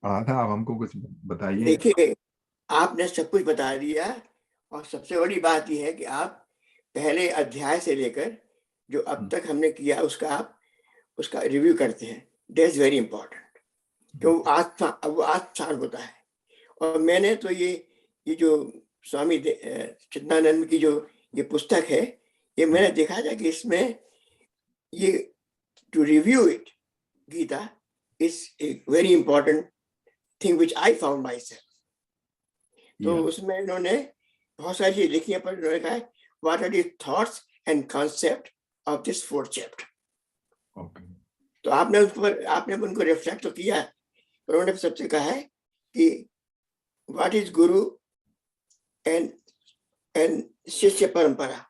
पढ़ा था, आप हमको कुछ बताइए। देखिए, आपने सब कुछ बता दिया, और सबसे बड़ी बात यह है कि आप पहले अध्याय से लेकर जो अब तक हमने किया उसका रिव्यू करते हैं। दैट्स वेरी इंपॉर्टेंट, क्यों वो आसान होता है। और मैंने तो ये जो स्वामी चिदानंद की जो ये पुस्तक है, ये मैंने देखा था कि इसमें ये to review it Gita is a very important thing which I found myself. तो उसमें इन्होंने बहुत सारी चीजें लिखी है, पर इन्होंने कहा है what are the thoughts and concept of this 4th chapter. तो आपने उनको रिफ्लेक्ट तो किया है, पर उन्होंने सबसे कहा है कि व्हाट इज गुरु एंड शिष्य परंपरा।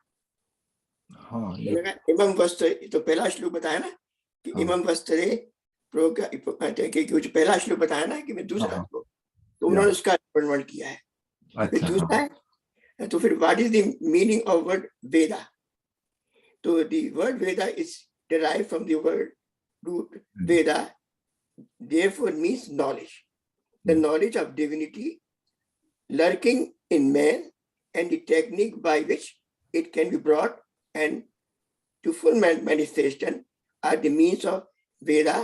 हाँ, इमम वस्त्र, तो पहला श्लोक बताया ना कि इमम वस्त्रे कुछ पहला श्लोक बताया ना कि मैं दूसरा श्लोक, तो उन्होंने उसका वर्णन किया है। फिर दूसरा है, तो फिर what is the meaning of word Veda. तो the word Veda is derived from the word root Veda, therefore means knowledge, the knowledge of divinity lurking in man, and the technique by which it can be brought and to full manifestation are the means of Veda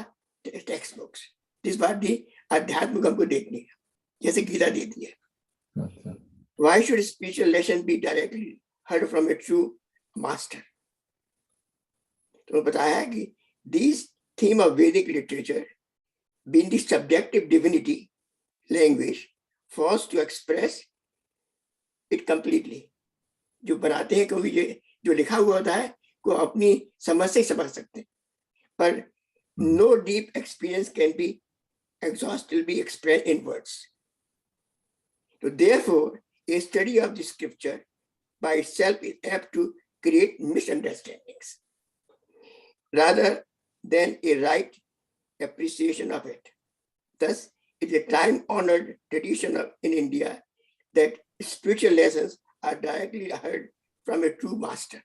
textbooks. This बात भी अध्यात्म हमको देखनी है, जैसे गीता देती है। Why should spiritual lesson be directly heard from a true master? तो बताया कि these theme of Vedic literature being the subjective divinity language forced to express it completely। जो बनाते हैं, क्योंकि ये जो लिखा हुआ होता है को अपनी समझ से समझ सकते हैं, पर no deep experience can be exhaustively expressed in words। So therefore a study of the scripture by itself is apt to create misunderstandings rather than a right appreciation of it। Thus, it is a time-honored tradition in India that spiritual lessons are directly heard from a true master।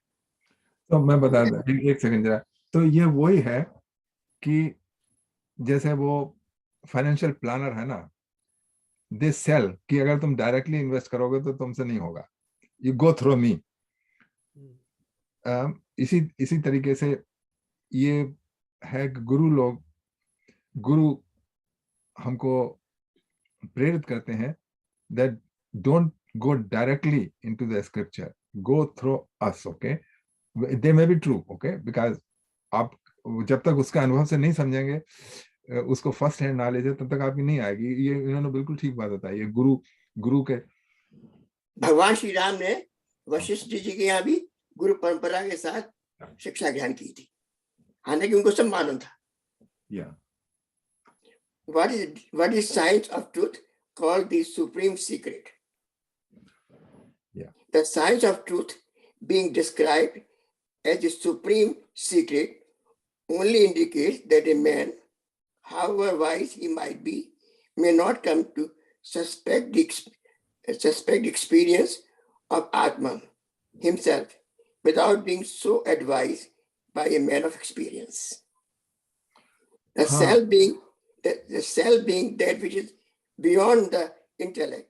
तो मैं बता दूं, एक second जरा। तो ये वही है कि जैसे वो फाइनेंशियल प्लानर है ना, दे सेल कि अगर तुम डायरेक्टली इन्वेस्ट करोगे तो तुमसे नहीं होगा, यू गो थ्रू मी। इसी तरीके से ये है कि गुरु हमको प्रेरित करते हैं that don't go directly into the scripture, go through us, okay? They may be true, okay? Because आप जब तक उसके अनुभव से नहीं समझेंगे, उसको फर्स्ट हैंड नॉलेज है, तब तक आपकी नहीं आएगी। ये इन्होंने बिल्कुल ठीक बात बताई। ये गुरु के भगवान श्री राम ने वशिष्ठ जी के यहाँ भी गुरु परंपरा के साथ शिक्षा ज्ञान की थी, हालांकि उनको सब मालूम था। What is science of truth called the supreme secret? The science of truth being described as the supreme secret only indicates that a man, however wise he might be, may not come to suspect experience of Atman himself without being so advised by a man of experience। The self being that which is beyond the intellect,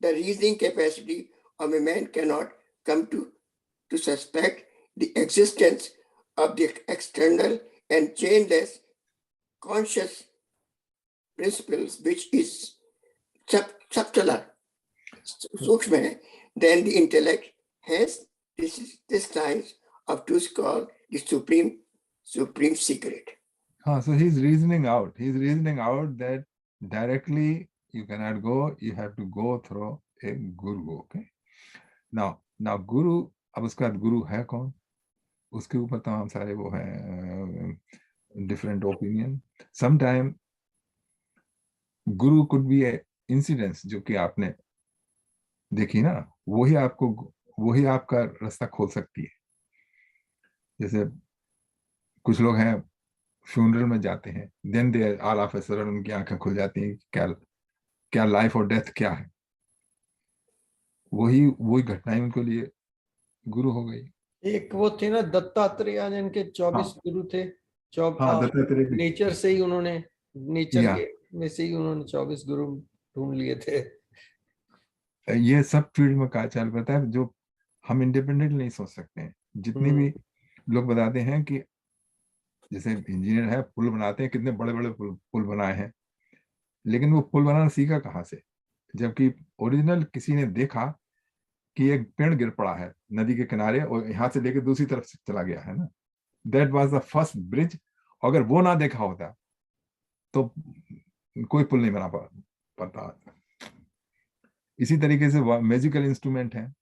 the reasoning capacity of a man cannot come to suspect the existence of the external and chainless conscious principles, which is subtler, sukshma, than the intellect. Hence, this science of truth called the supreme secret। So he's reasoning out that directly you cannot go, you have to go through a guru, okay? Now guru, अब उसके बाद गुरु है कौन, उसके ऊपर तमाम सारे वो हैं different opinion. Sometime Guru could be A incidence जो कि आपने देखी ना, वही आपका रास्ता खोल सकती है। जैसे कुछ लोग हैं फ्यूनरल में जाते हैं, then they all of a sudden उनकी आंखें खुल जाती हैं, क्या लाइफ और डेथ क्या है। वही घटनाएं उनके लिए गुरु हो गई। एक वो थे ना दत्तात्रेय, जिनके 24 गुरु थे। हाँ, दत्तात्रेय भी। नेचर से ही उन्होंने, नेचर या के में से ही उन्होंने 24 गुरु ढूंढ लिए थे। ये सब फील्ड में कहा चल पता है, जो हम इंडिपेंडेंट नहीं सोच सकते हैं। जितने भी लोग बताते हैं कि जैसे इंजीनियर है, पुल बनाते हैं, कितने बड़े बड़े पुल बनाए हैं, लेकिन वो पुल बनाना सीखा कहाँ से? जबकि ओरिजिनल किसी ने देखा कि एक पेड़ गिर पड़ा है नदी के किनारे और यहाँ से लेके दूसरी तरफ से चला गया है ना, that was the first bridge. अगर वो ना देखा होता तो कोई पुल नहीं बना पाता। इसी तरीके से म्यूजिकल इंस्ट्रूमेंट है,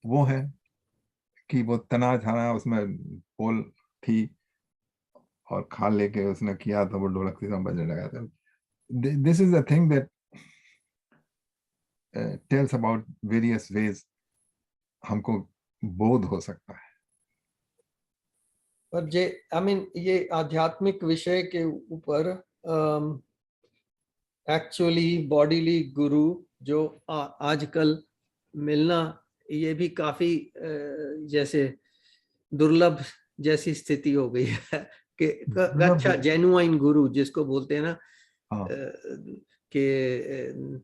वो है कि वो तना थाना उसमें पोल थी और खाल लेके उसने किया तो वो ढोलक से बजने लगा था। This is the thing that tells about various ways हमको बोध हो सकता है। पर जे ये आध्यात्मिक विषय के ऊपर एक्चुअली बॉडीली गुरु जो आजकल मिलना, ये भी काफी जैसे दुर्लभ जैसी स्थिति हो गई है कि अच्छा जेन्युइन गुरु जिसको बोलते हैं ना, कि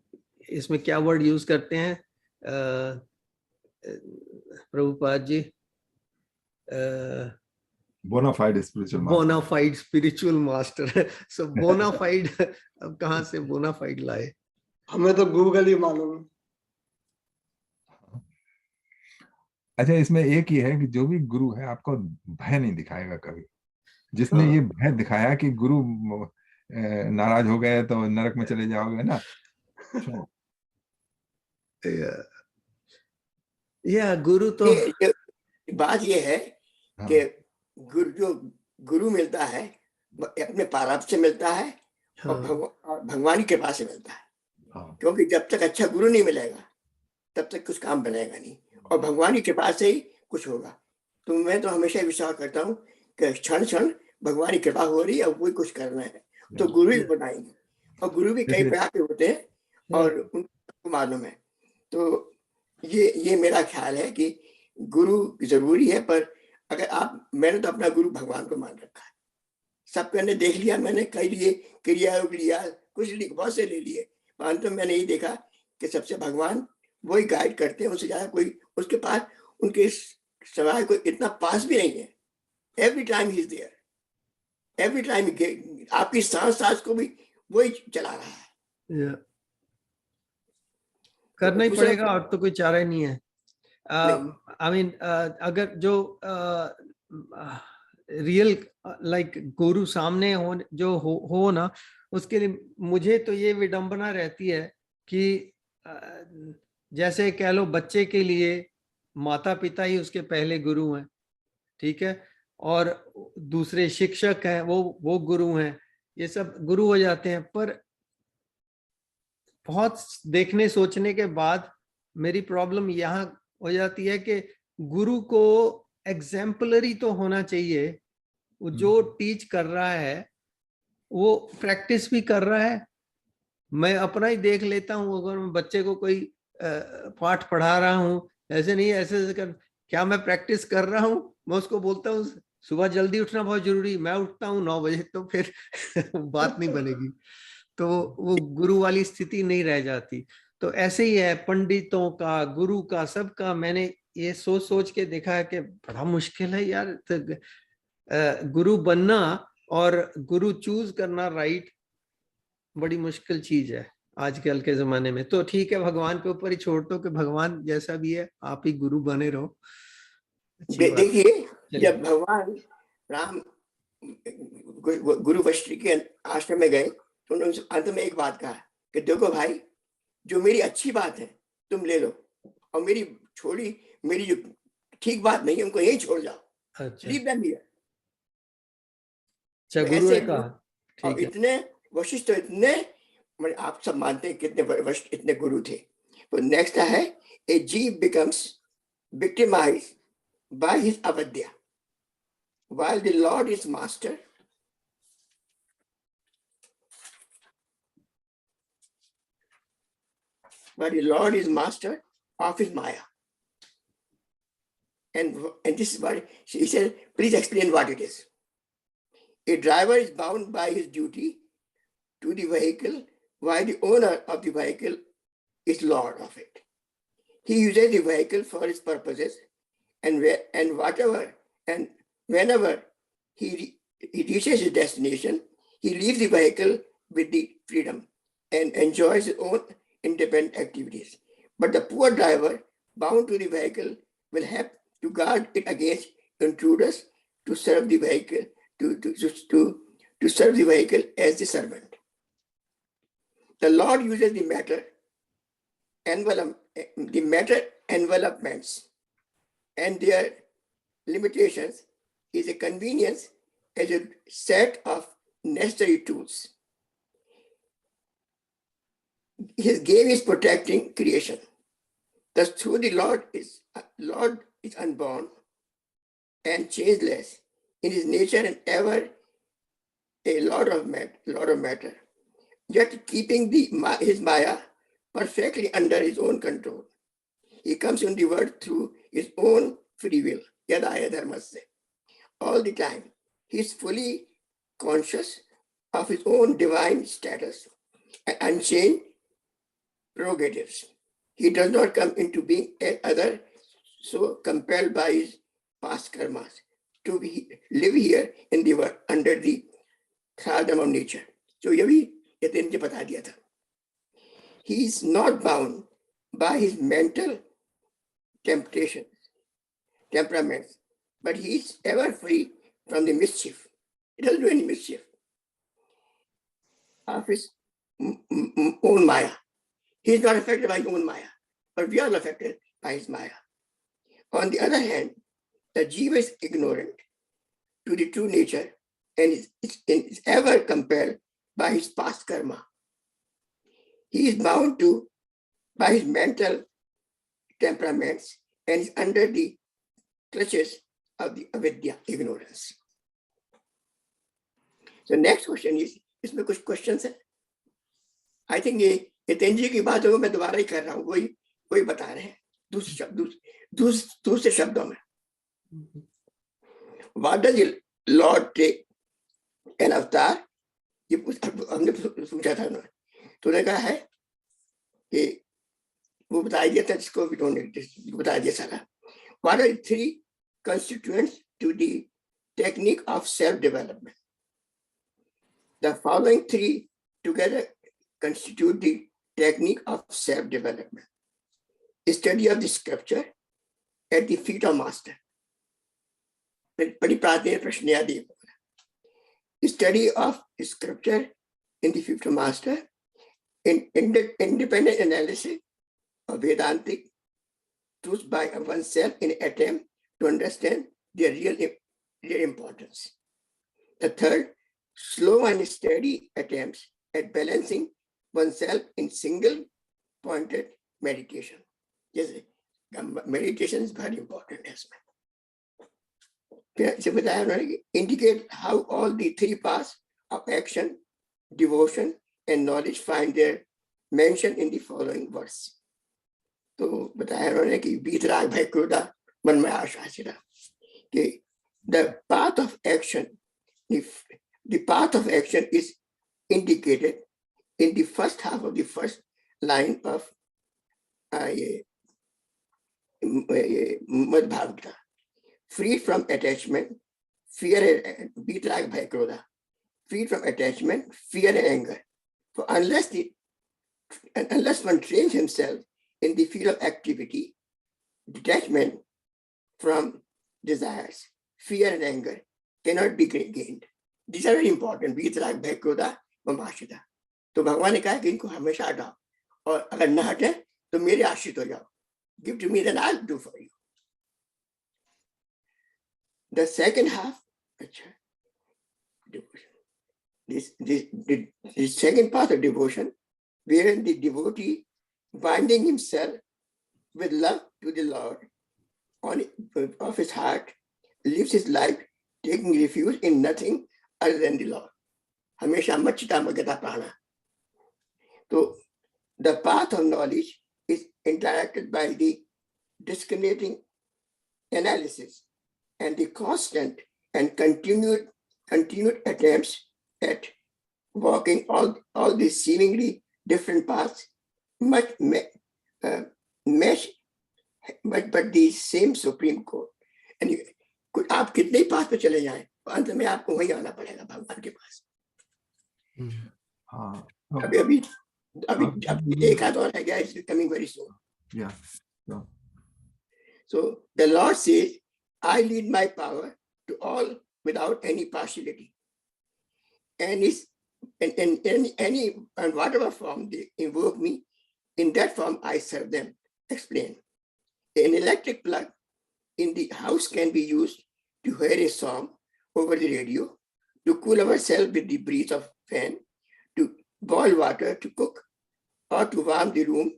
इसमें क्या वर्ड यूज करते हैं Prabhupada ji? Bonafide spiritual master. So bonafide अब कहाँ से बोनाफाइड लाए? हमें तो गूगल ही मालूम है। अच्छा, इसमें एक ही है कि जो भी गुरु है आपको भय नहीं दिखाएगा कभी। जिसने ये भय दिखाया कि गुरु नाराज हो गए तो नरक में चले जाओगे ना, गुरु तो बात ये है कि जो गुरु मिलता है अपने प्रारब्ध से मिलता है और भगवान की कृपा से मिलता है। क्योंकि जब तक अच्छा गुरु नहीं मिलेगा तब तक कुछ काम बनेगा नहीं, और भगवान की कृपा से ही कुछ होगा। तो मैं तो हमेशा विश्वास करता हूँ कि क्षण क्षण भगवान की कृपा हो रही है, अब वही कुछ करना है तो गुरु ही बताएंगे। और गुरु भी कई प्रकार के होते हैं और उनको मालूम है। तो ये मेरा ख्याल है कि गुरु जरूरी है, पर अगर मैंने तो अपना गुरु भगवान को मान रखा है। सबके ने देख लिया, मैंने कई लिए क्रिया लिया, कुछ बहुत से ले लिए, परंतु मैंने यही देखा कि सबसे भगवान वही गाइड करते हैं, उससे ज्यादा कोई उसके पास उनके सवाल कोई इतना पास भी नहीं है। Every time he is there, every time आपकी सांस को भी वही चला रहा है। करना ही पड़ेगा और तो कोई चारा ही नहीं है। अगर जो रियल लाइक गुरु सामने हो ना, उसके लिए मुझे तो ये विडंबना रहती है कि जैसे कह लो बच्चे के लिए माता पिता ही उसके पहले गुरु हैं, ठीक है, और दूसरे शिक्षक हैं, वो गुरु हैं, ये सब गुरु हो जाते हैं। पर बहुत देखने सोचने के बाद मेरी प्रॉब्लम यहाँ हो जाती है कि गुरु को एग्जाम्पलरी तो होना चाहिए, वो जो टीच कर रहा है वो प्रैक्टिस भी कर रहा है। मैं अपना ही देख लेता हूँ, अगर मैं बच्चे को कोई पाठ पढ़ा रहा हूँ, ऐसे नहीं ऐसे कर, क्या मैं प्रैक्टिस कर रहा हूँ? मैं उसको बोलता हूँ सुबह जल्दी उठना बहुत जरूरी, मैं उठता हूँ 9 बजे, तो फिर बात नहीं बनेगी, तो वो गुरु वाली स्थिति नहीं रह जाती। तो ऐसे ही है पंडितों का, गुरु का, सबका। मैंने ये सोच के देखा है कि बड़ा मुश्किल है यार, तो गुरु बनना और गुरु चूज करना राइट, बड़ी मुश्किल चीज है आजकल के जमाने में। तो ठीक है, भगवान के ऊपर ही छोड़ दो कि भगवान जैसा भी है आप ही गुरु बने रहो। देखिए, जब भगवान राम गुरु वशिष्ठ के आश्रम में गए तो उन्होंने अंत में एक बात कहा कि देखो भाई, जो मेरी अच्छी बात है तुम ले लो, और मेरी जो ठीक बात नहीं है उनको यही छोड़ जाओ। Leave them here. अच्छा, गुरु ने कहा ठीक है। इतने वशिष्ठ, इतने आप सब मानते हैं कितने वशिष्ठ, इतने गुरु थे। तो नेक्स्ट है ए जीव becomes victimized by his avidya while the Lord is master. but the Lord is master of his Maya. And this is what he said, please explain what it is. A driver is bound by his duty to the vehicle, while the owner of the vehicle is Lord of it. He uses the vehicle for his purposes, and whatever and whenever he reaches his destination, he leaves the vehicle with the freedom and enjoys his own independent activities. But the poor driver bound to the vehicle will have to guard it against intruders, to serve the vehicle, to serve the vehicle as the servant. The Lord uses the matter envelopments and their limitations is a convenience as a set of necessary tools. His game is protecting creation. Thus, through the Lord is unborn and changeless in his nature and ever a Lord of matter, yet keeping his Maya perfectly under his own control. He comes in the world through his own free will, yadaya dharmasya. All the time, he is fully conscious of his own divine status and unchanged prerogatives. He does not come into being as other, so compelled by his past karmas to live here in the world under the thraldom of nature. So he is not bound by his mental temperaments, but he is ever free from the mischief. He doesn't do any mischief of his own Maya. He is not affected by his own Maya, but we are affected by his Maya. On the other hand, the Jiva is ignorant to the true nature and is ever compelled by his past karma. He is bound by his mental temperaments and is under the clutches of the avidya, ignorance. So next question is, इसमें कुछ questions है? I think ये तेंजी की बात है, मैं दोबारा ही कर रहा हूँ, वही बता रहे हैं दूसरे शब्दों में. What does the Lord take an avatar? ये हमने पूछा था उन्होंने, तो उन्होंने कहा है कि वो बता दिया था, जिसको भी बता दिया सारा. What are the three constituents to the technique of self-development? The following three together constitute the technique of self-development. Study of the scripture at the feet of master. Study of scripture in the feet of master, independent analysis of Vedantic truths by oneself in an attempt to understand their real importance. The third, slow and steady attempts at balancing oneself in single pointed meditation. Yes, meditation is very important as well. Indicate how all the three paths of action, devotion, and knowledge find their mention in the following verse. तो बताया उन्होंने कि बीतराग भय क्रोधा मन में आशासिरा कि the path of action, the path of action is indicated in the first half of the first line of Mad Bhagavata. Free from attachment, fear and बीतराग भय क्रोधा. Free from attachment, fear and anger. For unless one trains himself in the field of activity, detachment from desires, fear and anger cannot be gained. These are very important. बीतराग भय क्रोधा ममाश्रिता. तो भगवान ने कहा कि इनको हमेशा हटाओ, और अगर न हटे तो मेरे आश्रित हो जाओ. Give to me, then I'll do for you. The second half, the second part of devotion, wherein the devotee binding himself with love to the Lord of his heart, lives his life taking refuge in nothing other than the Lord. Hamesha machita magata prana. So the path of knowledge interacted by the discriminating analysis and the constant and continued attempts at walking all these seemingly different paths but the same Supreme Court. And आप कितने पास पे चले जाएं, अंत में आपको वहीं आना पड़ेगा भगवान के पास. अभी एक हाथ और है क्या, is coming very soon. Yeah. No. So the Lord says, I lead my power to all without any partiality. And whatever form they invoke me, in that form I serve them. Explain. An electric plug in the house can be used to hear a song over the radio, to cool ourselves with the breeze of fan, to boil water, to cook, or to warm the room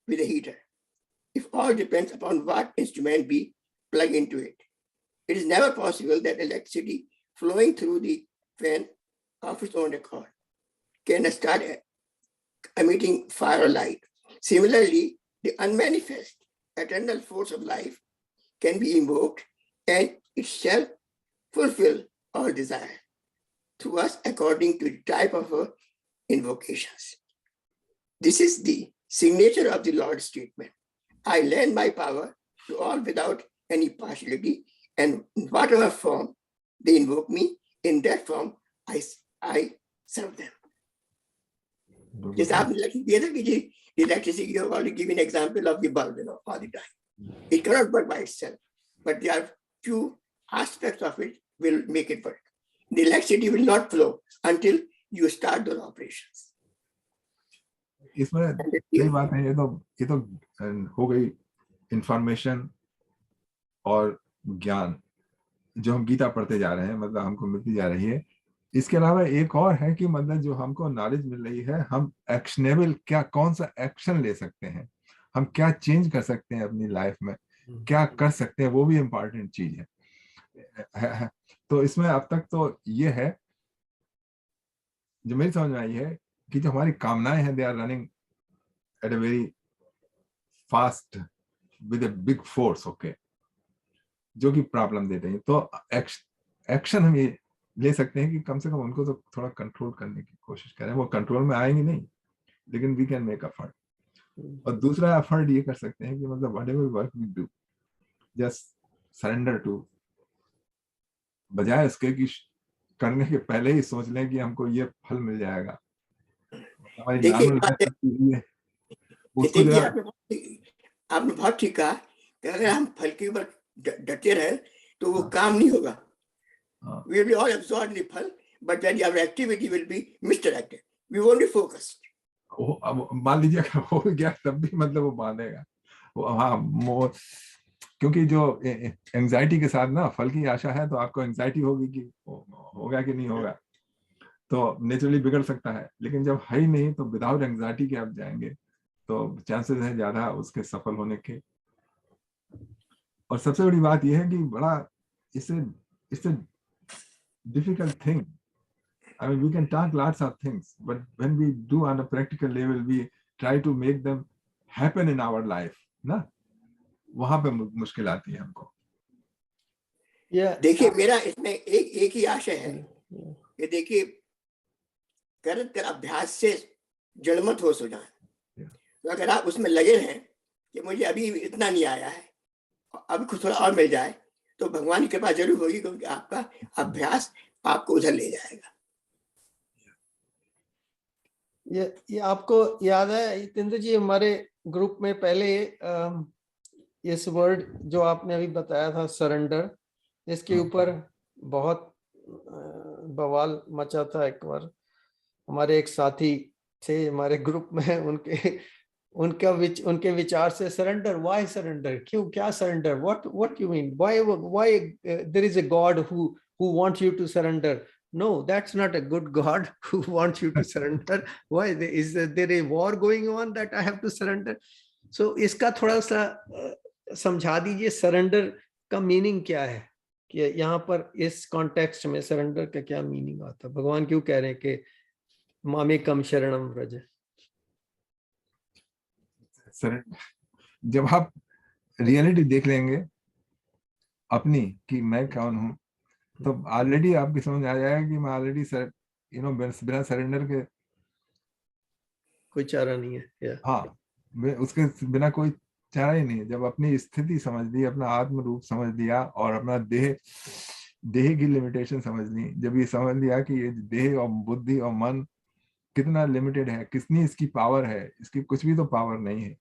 with a heater. If all depends upon what instrument we plug into it. It is never possible that electricity flowing through the fan of its own accord can start emitting fire or light. Similarly, the unmanifest eternal force of life can be invoked and it shall fulfill all desire to us according to the type of our invocations. This is the signature of the Lord's statement. I lend my power to all without any partiality, and in whatever form they invoke me, in that form I serve them. Just the electricity, you have already given an example of the bulb, all the time. It cannot work by itself, but there are few aspects of it will make it work. The electricity will not flow until you start those operations. इसमें सही बात है. ये तो हो गई information और ज्ञान जो हम गीता पढ़ते जा रहे हैं, मतलब हमको मिलती जा रही है. इसके अलावा एक और है कि मतलब जो हमको नॉलेज मिल रही है, हम एक्शनेबल कौन सा एक्शन ले सकते हैं, हम क्या चेंज कर सकते हैं अपनी लाइफ में, क्या कर सकते हैं, वो भी इम्पोर्टेंट चीज है. तो इसमें अब तक तो ये है जो मेरी समझ में आई है कि जो हमारी कामनाएं हैं, they are running at a very fast with a big force, okay, जो कि प्रॉब्लम दे रही है. तो एक्शन हम ये ले सकते हैं कि कम से कम उनको तो थोड़ा कंट्रोल करने की कोशिश करें. वो कंट्रोल में आएंगे नहीं, लेकिन वी कैन मेक एफर्ट. और दूसरा एफर्ट ये कर सकते हैं कि मतलब whatever work we do, just surrender to, बजाय इसके कि करने के पहले ही सोच लें कि हमको ये फल मिल जाएगा. देखिए आपने बहुत ठीक कहा कि अगर हम फल के ऊपर डटे रहे तो वो काम नहीं होगा. We will be all absorbed in the फल, but then our activity will be misdirected. We won't be focused. अब मान लीजिए हो गया तब भी मतलब वो बांधेगा. हाँ, क्योंकि जो एंजाइटी के साथ ना फल की आशा है, तो आपको एंजाइटी होगी कि होगा कि नहीं होगा, तो नेचुरली बिगड़ सकता है. लेकिन जब है ही नहीं, तो विदाउट एंजाइटी के आप जाएंगे तो चांसेस है ज्यादा उसके सफल होने के. और सबसे बड़ी बात यह है कि बड़ा इससे difficult thing. I mean, we can talk lots of things, but when we do on a practical level, we try to make them happen in our life, ना? वहां पे मुश्किल आती है हमको. देखिए मेरा इसमें एक ही आशय है कि देखिए कर अभ्यास से जड़मत होश हो जाए. तो अगर आप उसमें लगे रहें कि मुझे अभी इतना नहीं आया है, अभी कुछ थोड़ा और मिल जाए, तो भगवान की कृपा जरूर होगी, क्योंकि आपका अभ्यास आपको उधर ले जाएगा. ये आपको याद है जितेंद्र जी, हमारे ग्रुप में पहले इस वर्ड जो आपने अभी बताया था, सरेंडर, इसके ऊपर बहुत बवाल मचा था. एक बार हमारे एक साथी थे हमारे ग्रुप में, उनके विचार से सरेंडर, व्हाई सरेंडर, क्यों, क्या surrender, what you mean, why there is a god who wants you to surrender. No, that's not a good God who wants you to surrender. Why is there a war going on that I have to surrender? So इसका थोड़ा सा समझा दीजिए, surrender का meaning क्या है, कि यहाँ पर इस कॉन्टेक्स्ट में सरेंडर का क्या मीनिंग आता है. भगवान क्यों कह रहे हैं कि मामेकम शरणम व्रज. जब आप रियलिटी देख लेंगे अपनी कि मैं कौन हूँ, तो ऑलरेडी आपकी समझ आ जाएगा कि मैं ऑलरेडी बिना सरेंडर के कोई चारा नहीं है। हाँ, उसके बिना कोई चारा ही नहीं है। जब अपनी स्थिति समझ ली, अपना आत्म रूप समझ लिया और अपना देह की लिमिटेशन समझ ली, जब ये समझ लिया कि ये देह और बुद्धि और मन कितना लिमिटेड है, कितनी इसकी पावर है, इसकी कुछ भी तो पावर नहीं है।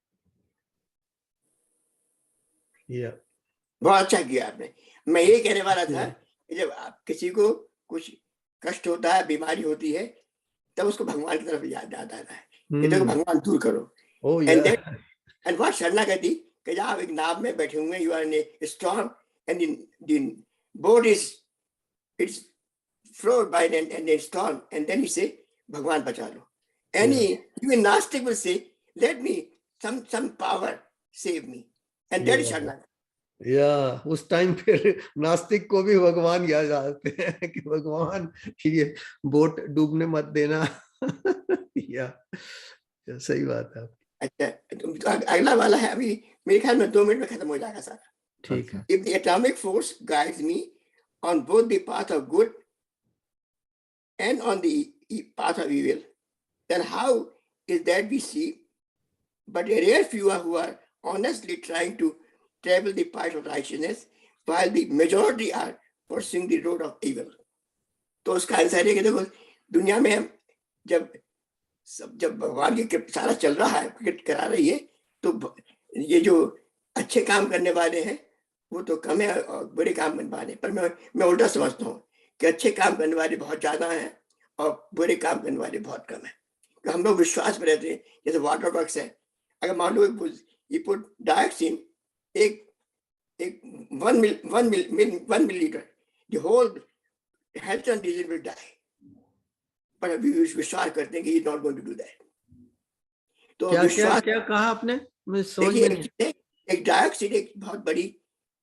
बहुत अच्छा किया आपने। मैं ये कहने वाला था कि जब आप किसी को कुछ कष्ट होता है, बीमारी होती है, तब उसको भगवान की तरफ याद आता है कि देखो भगवान दूर करो। एंड व्हाट शरणागति, कि जब आप एक नाव में बैठे हुए, you are in a storm and the boat is its float by and storm and then you say भगवान बचा लो। एनी इवन नास्तिक will say let me some power save me, and that is शरणागति। उस time फिर नास्तिक को भी भगवान याद आते हैं कि भगवान ये बोट डूबने मत देना। सही बात है। अच्छा, तो अगला वाला है, अभी मेरे ख्याल में 2 मिनट में खत्म हो जाएगा सारा। ठीक है। If the atomic force guides me on both the path of good and on the path of evil, then how is that we see but a rare few who are honestly trying to travel the path of righteousness while the majority are pursuing the road of evil? तो उसका answer है कि देखो, दुनिया में जब भगवान की कृपा सारा चल रहा है, क्रिकेट करा रही है, तो ये जो अच्छे काम करने वाले हैं वो तो कम है और बुरे काम करने वाले, पर मैं उल्टा समझता हूँ कि अच्छे काम करने वाले बहुत ज्यादा हैं और बुरे काम करने वाले बहुत कम है। तो हम लोग विश्वास में रहते हैं, जैसे वाटर वर्क्स है, अगर मान लो ये पुट डायोक्सिन एक 1 millilitre, the whole health and disease will die, पर अभी विश्वास करते हैं कि not going to do that. तो क्या कहा आपने? मैं समझ नहीं। एक डायोक्सिन एक बहुत बड़ी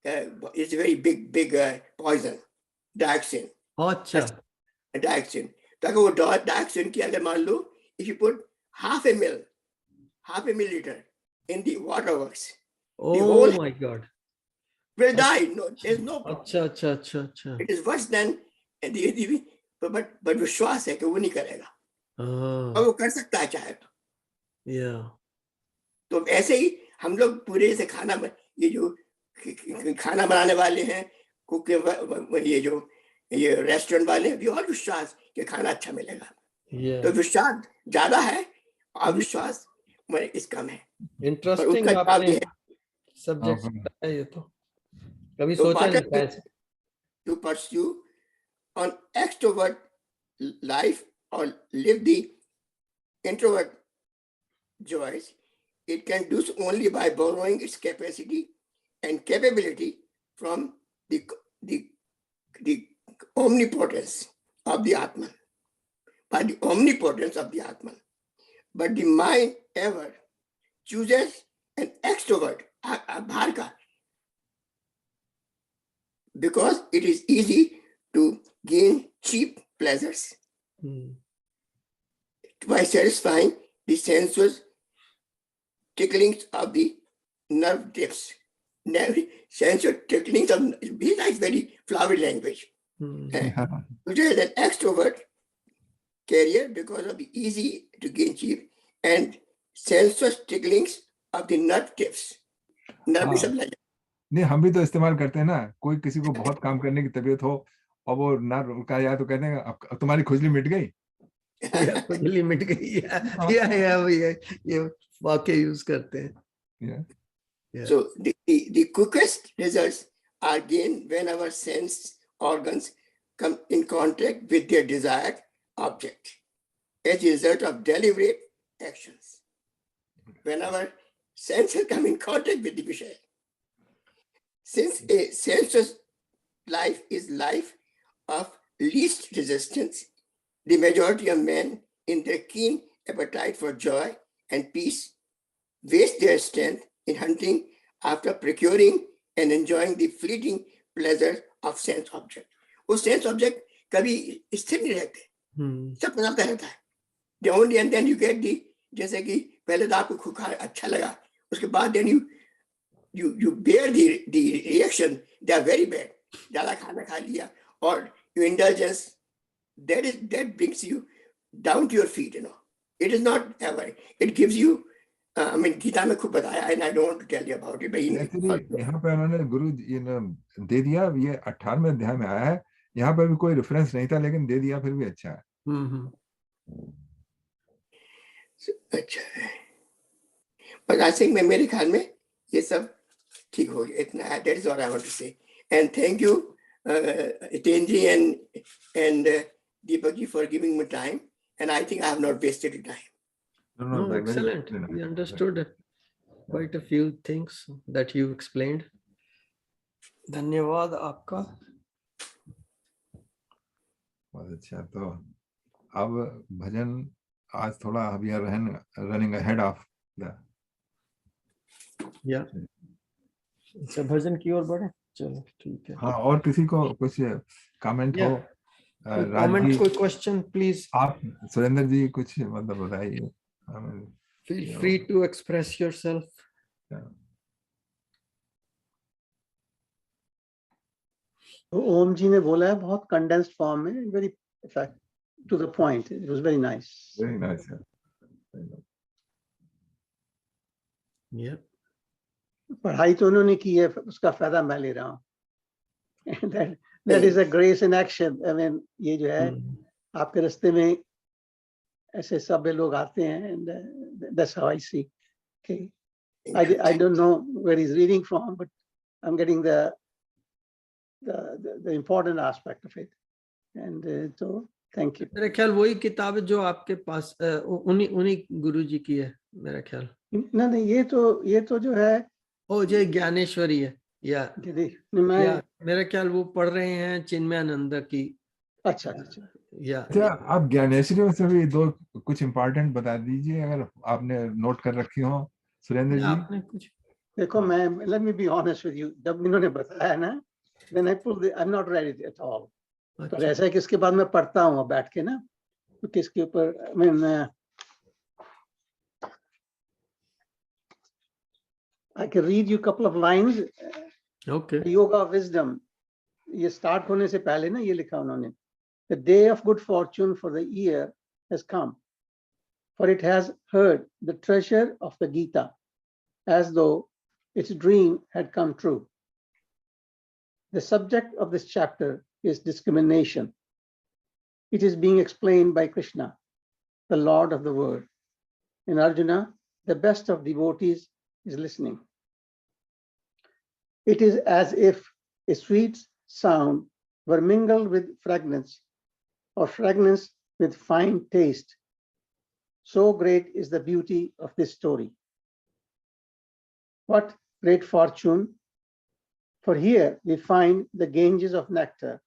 it's very big poison, dioxin. अच्छा, डायोक्सिन, तो अगर वो डायोक्सिन की अगर मान लो if you put half a milliliter in the water works, the whole my God, will die. No, there's no problem. अच्छा। It is worse than the but विश्वास है कि वो नहीं करेगा, और वो कर सकता है चाहे तो ऐसे ही हम लोग पूरे से ये जो खाना बनाने वाले हैं, कुक, ये रेस्टोरेंट वाले हैं, भी और विश्वास कि खाना अच्छा मिलेगा। तो विश्वास ज्यादा है और विश्वास इस कम है। इंटरेस्टिंग आपने सब्जेक्ट बताया, ये तो कभी सोचा नहीं था ऐसे। To pursue on extrovert life or live the introvert joys, it can do so only by borrowing its capacity and capability from the omnipotence of the Atman, by the omnipotence of the Atman. But the mind ever chooses an extrovert, bharka, because it is easy to gain cheap pleasures by satisfying the sensuous ticklings of the nerve tips. Sensual ticklings of, he likes very flowery language. Which is an extrovert carrier because of the easy to gain cheap and sensuous ticklings of the nerve tips. Nerve सब लग नहीं, हम भी तो इस्तेमाल करते हैं ना। कोई किसी को बहुत काम करने की तबीयत हो और वो ना रुका या तो कहते हैं अब तुम्हारी खुजली मिट गई। खुजली मिट गई ये वाक्य यूज करते हैं। So the quickest results are gained when our sense organs come in contact with their desired object as a result of deliberate actions. When our senses come in contact with the Vishaya. Since a sensuous life is life of least resistance, the majority of men in their keen appetite for joy and peace waste their strength in hunting after procuring and enjoying the fleeting pleasure of sense object. वो sense object कभी स्थिर नहीं रहते, सब बदलता रहता है। The only and then you get the, जैसे कि पहले तो आपको खूखा अच्छा लगा, उसके बाद then you you bear the reaction, they are very bad. Zyada khana kha liya, or your indulgence, that brings you down to your feet, you know. It is not ever, it gives you, I mean, Gita में खूब बताया, and I don't want to tell you about it. Actually, यहाँ पे उन्होंने गुरु जी ने दे दिया, ये 18वें अध्याय में आया है, यहाँ पे भी कोई रेफरेंस नहीं था, लेकिन दे दिया, फिर भी अच्छा है। अच्छा है, but I think मेरे ख्याल में ये सब ठीक हो गया, इतना है, that is what I want to say. And thank you, Hitenji and Deepak ji for giving me time, and I think I have not wasted the time. No, excellent. We understood quite a few things that you explained. धन्यवाद आपका। बहुत अच्छा। तो अब भजन आज थोड़ा we are running ahead of the अच्छा, भजन की ओर बढ़े, चलो ठीक है। हाँ, और किसी को कुछ कमेंट हो, कमेंट, कोई क्वेश्चन, प्लीज आप सुरेंद्र जी कुछ मतलब बताइए। Feel free to express yourself. Om ji ने बोला है बहुत कंडेंस्ड फॉर्म में, very to the point, it was very nice. Very nice. पढ़ाई तो उन्होंने की है, उसका फायदा मैं ले रहा हूँ। That is a grace in action. I mean, ये जो है आपके रास्ते में ऐसे सभ्य लोग आते हैं, and that's how I see. Okay, I don't know where he's reading from, but I'm getting the important aspect of it, and so thank you. मेरे ख्याल वही किताब जो आपके पास उन्हीं गुरुजी की है मेरा ख्याल। नहीं, ये तो जो है ओ जय ज्ञानेश्वरी है, या मेरा ख्याल वो पढ़ रहे हैं चिन्मयानंद की। अच्छा, आप ज्ञानेश्वरी से भी दो कुछ इम्पोर्टेंट बता दीजिए, अगर आपने नोट कर रखी हो सुरेंद्र जी। आपने कुछ देखो, मैं let me be honest with you, जब इन्होंने बताया ना, then I pulled I'm not ready at all. तो ऐसा है कि इसके बाद मैं पढ़ता हूँ बैठ के ना, तो किसके ऊपर, I mean, I can read you a couple of lines. Okay. Yoga of Wisdom, ये start होने से पहले ना ये लिखा उन्होंने, the day of good fortune for the year has come, for it has heard the treasure of the Gita, as though its dream had come true. The subject of this chapter is discrimination. It is being explained by Krishna, the Lord of the world. And Arjuna, the best of devotees, is listening. It is as if a sweet sound were mingled with fragrance, or fragrance with fine taste. So great is the beauty of this story. What great fortune! For here we find the Ganges of nectar,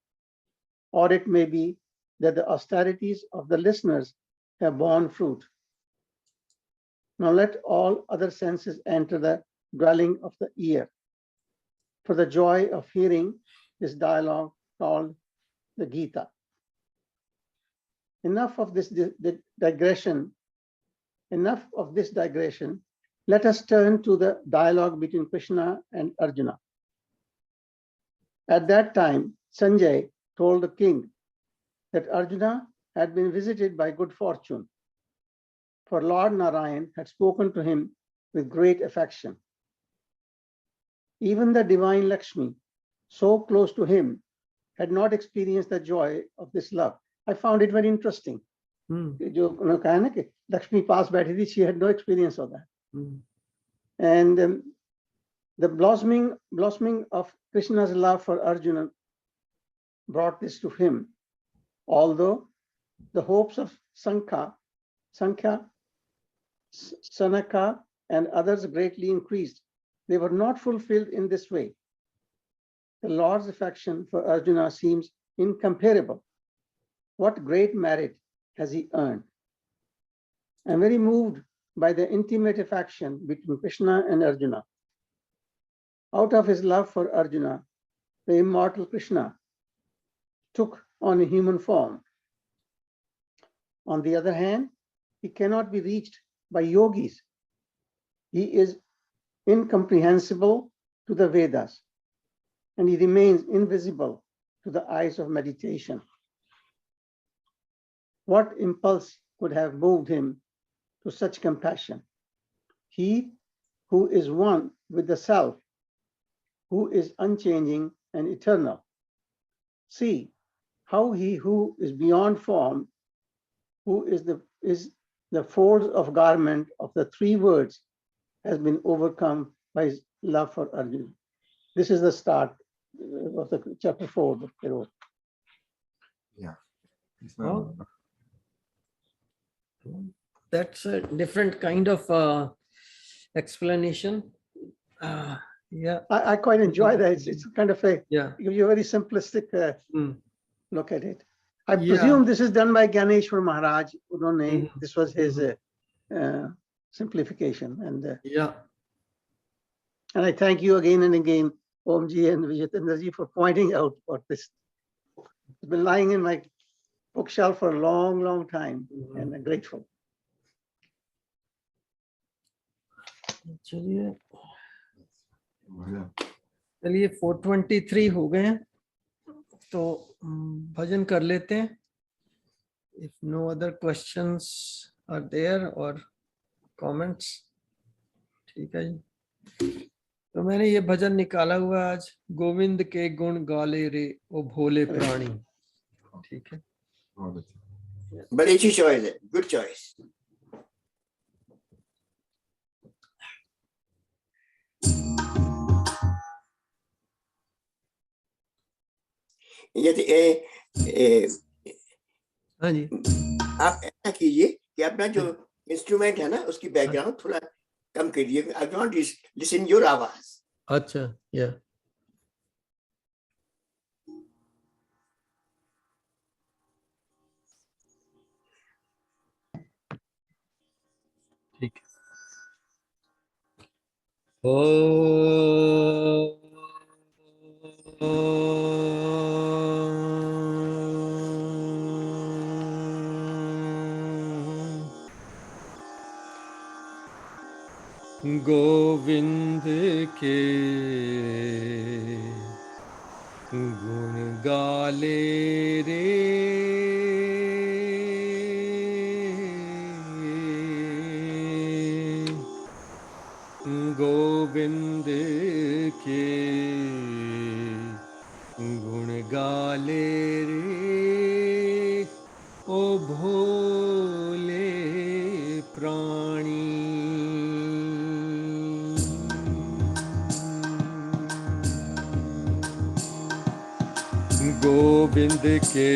or it may be that the austerities of the listeners have borne fruit. Now let all other senses enter the dwelling of the ear, for the joy of hearing this dialogue called the Gita. Enough of this digression. Let us turn to the dialogue between Krishna and Arjuna. At that time, Sanjay told the king that Arjuna had been visited by good fortune, for Lord Narayan had spoken to him with great affection. Even the divine Lakshmi, so close to him, had not experienced the joy of this love. I found it very interesting. जो उन्होंने कहा ना कि लक्ष्मी पास बैठी थी, she had no experience of that. And the blossoming of Krishna's love for Arjuna brought this to him. Although the hopes of Sankhya, Sanaka, and others greatly increased, they were not fulfilled in this way. The Lord's affection for Arjuna seems incomparable. What great merit has he earned? I'm very moved by the intimate affection between Krishna and Arjuna. Out of his love for Arjuna, the immortal Krishna took on a human form. On the other hand, he cannot be reached by yogis. He is incomprehensible to the Vedas, and he remains invisible to the eyes of meditation. What impulse could have moved him to such compassion? He who is one with the self, who is unchanging and eternal. See how he who is beyond form, who is the folds of garment of the three words, has been overcome by his love for Arjuna. This is the start of the chapter 4 that they wrote. Yeah. Oh. That's a different kind of explanation. Yeah. I quite enjoy that. It's kind of a, Yeah. gives you a very simplistic look at it. I Yeah. presume this is done by Ganeshwar Maharaj. Mhm. This was his simplification. And Yeah. and I thank you again and again, Omji and Vijayendra-ji, for pointing out what this. It's been lying in my bookshelf for a long, long time, and I'm grateful. चलिए 423 हो गए हैं, तो भजन कर लेते हैं. If no other questions are there or comments, ठीक है जी. तो मैंने ये भजन निकाला हुआ आज, गोविंद के गुण गाले रे ओ भोले प्राणी. ठीक है, बड़ी अच्छी चॉइस है, गुड चॉइस. यदि हाँ जी, आप ऐसा कीजिए कि अपना जो इंस्ट्रूमेंट है ना, उसकी बैकग्राउंड थोड़ा कम करिए. I want to listen your आवाज. अच्छा, या ठीक है. गोविंद के गुण गाले रे गोविंद के गुण गाले रे ओ भोले प्राणी. गोविंद के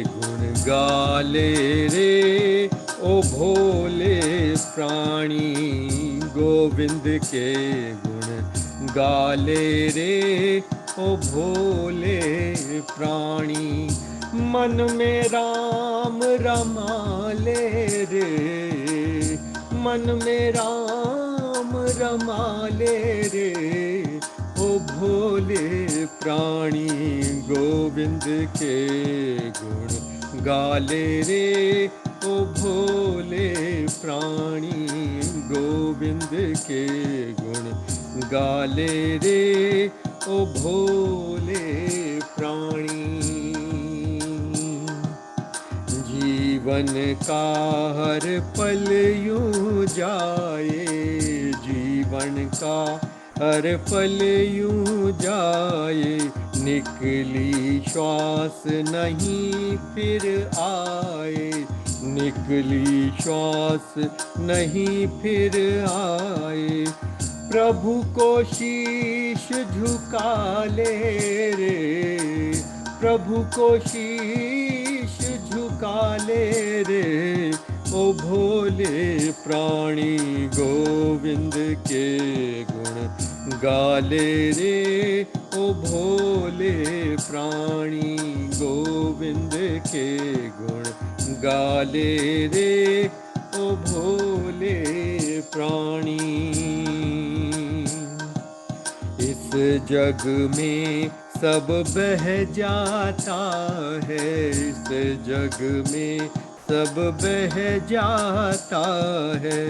गुण गाले रे ओ भोले प्राणी. गोविंद के गुण गाले रे ओ भोले प्राणी. मन में राम रमाले रे, मन में राम रमाले रे ओ भोले प्राणी. गोविंद के गुण गाले रे ओ भोले प्राणी. गोविंद के गुण गाले रे ओ भोले प्राणी. जीवन का हर पल यूं जाए, जीवन का हर पल यूं जाए. निकली श्वास नहीं फिर आए, निकली श्वास नहीं फिर आए. प्रभु को शीश झुका ले रे, प्रभु को शीश झुका ले रे ओ भोले प्राणी. गोविंद के गुण गाले रे ओ भोले प्राणी. गोविंद के गुण गाले रे ओ भोले प्राणी. इस जग में सब बह जाता है, इस जग में सब बह जाता है,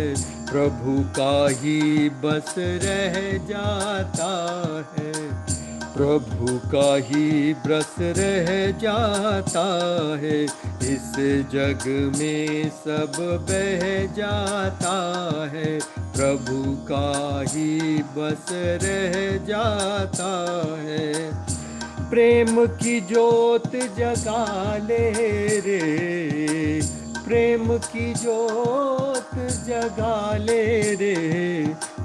प्रभु का ही बस रह जाता है, प्रभु का ही बस रह जाता है, इस जग में सब बह जाता है, प्रभु का ही बस रह जाता है। प्रेम की ज्योत जगा ले रे, प्रेम की ज्योत जगा ले रे,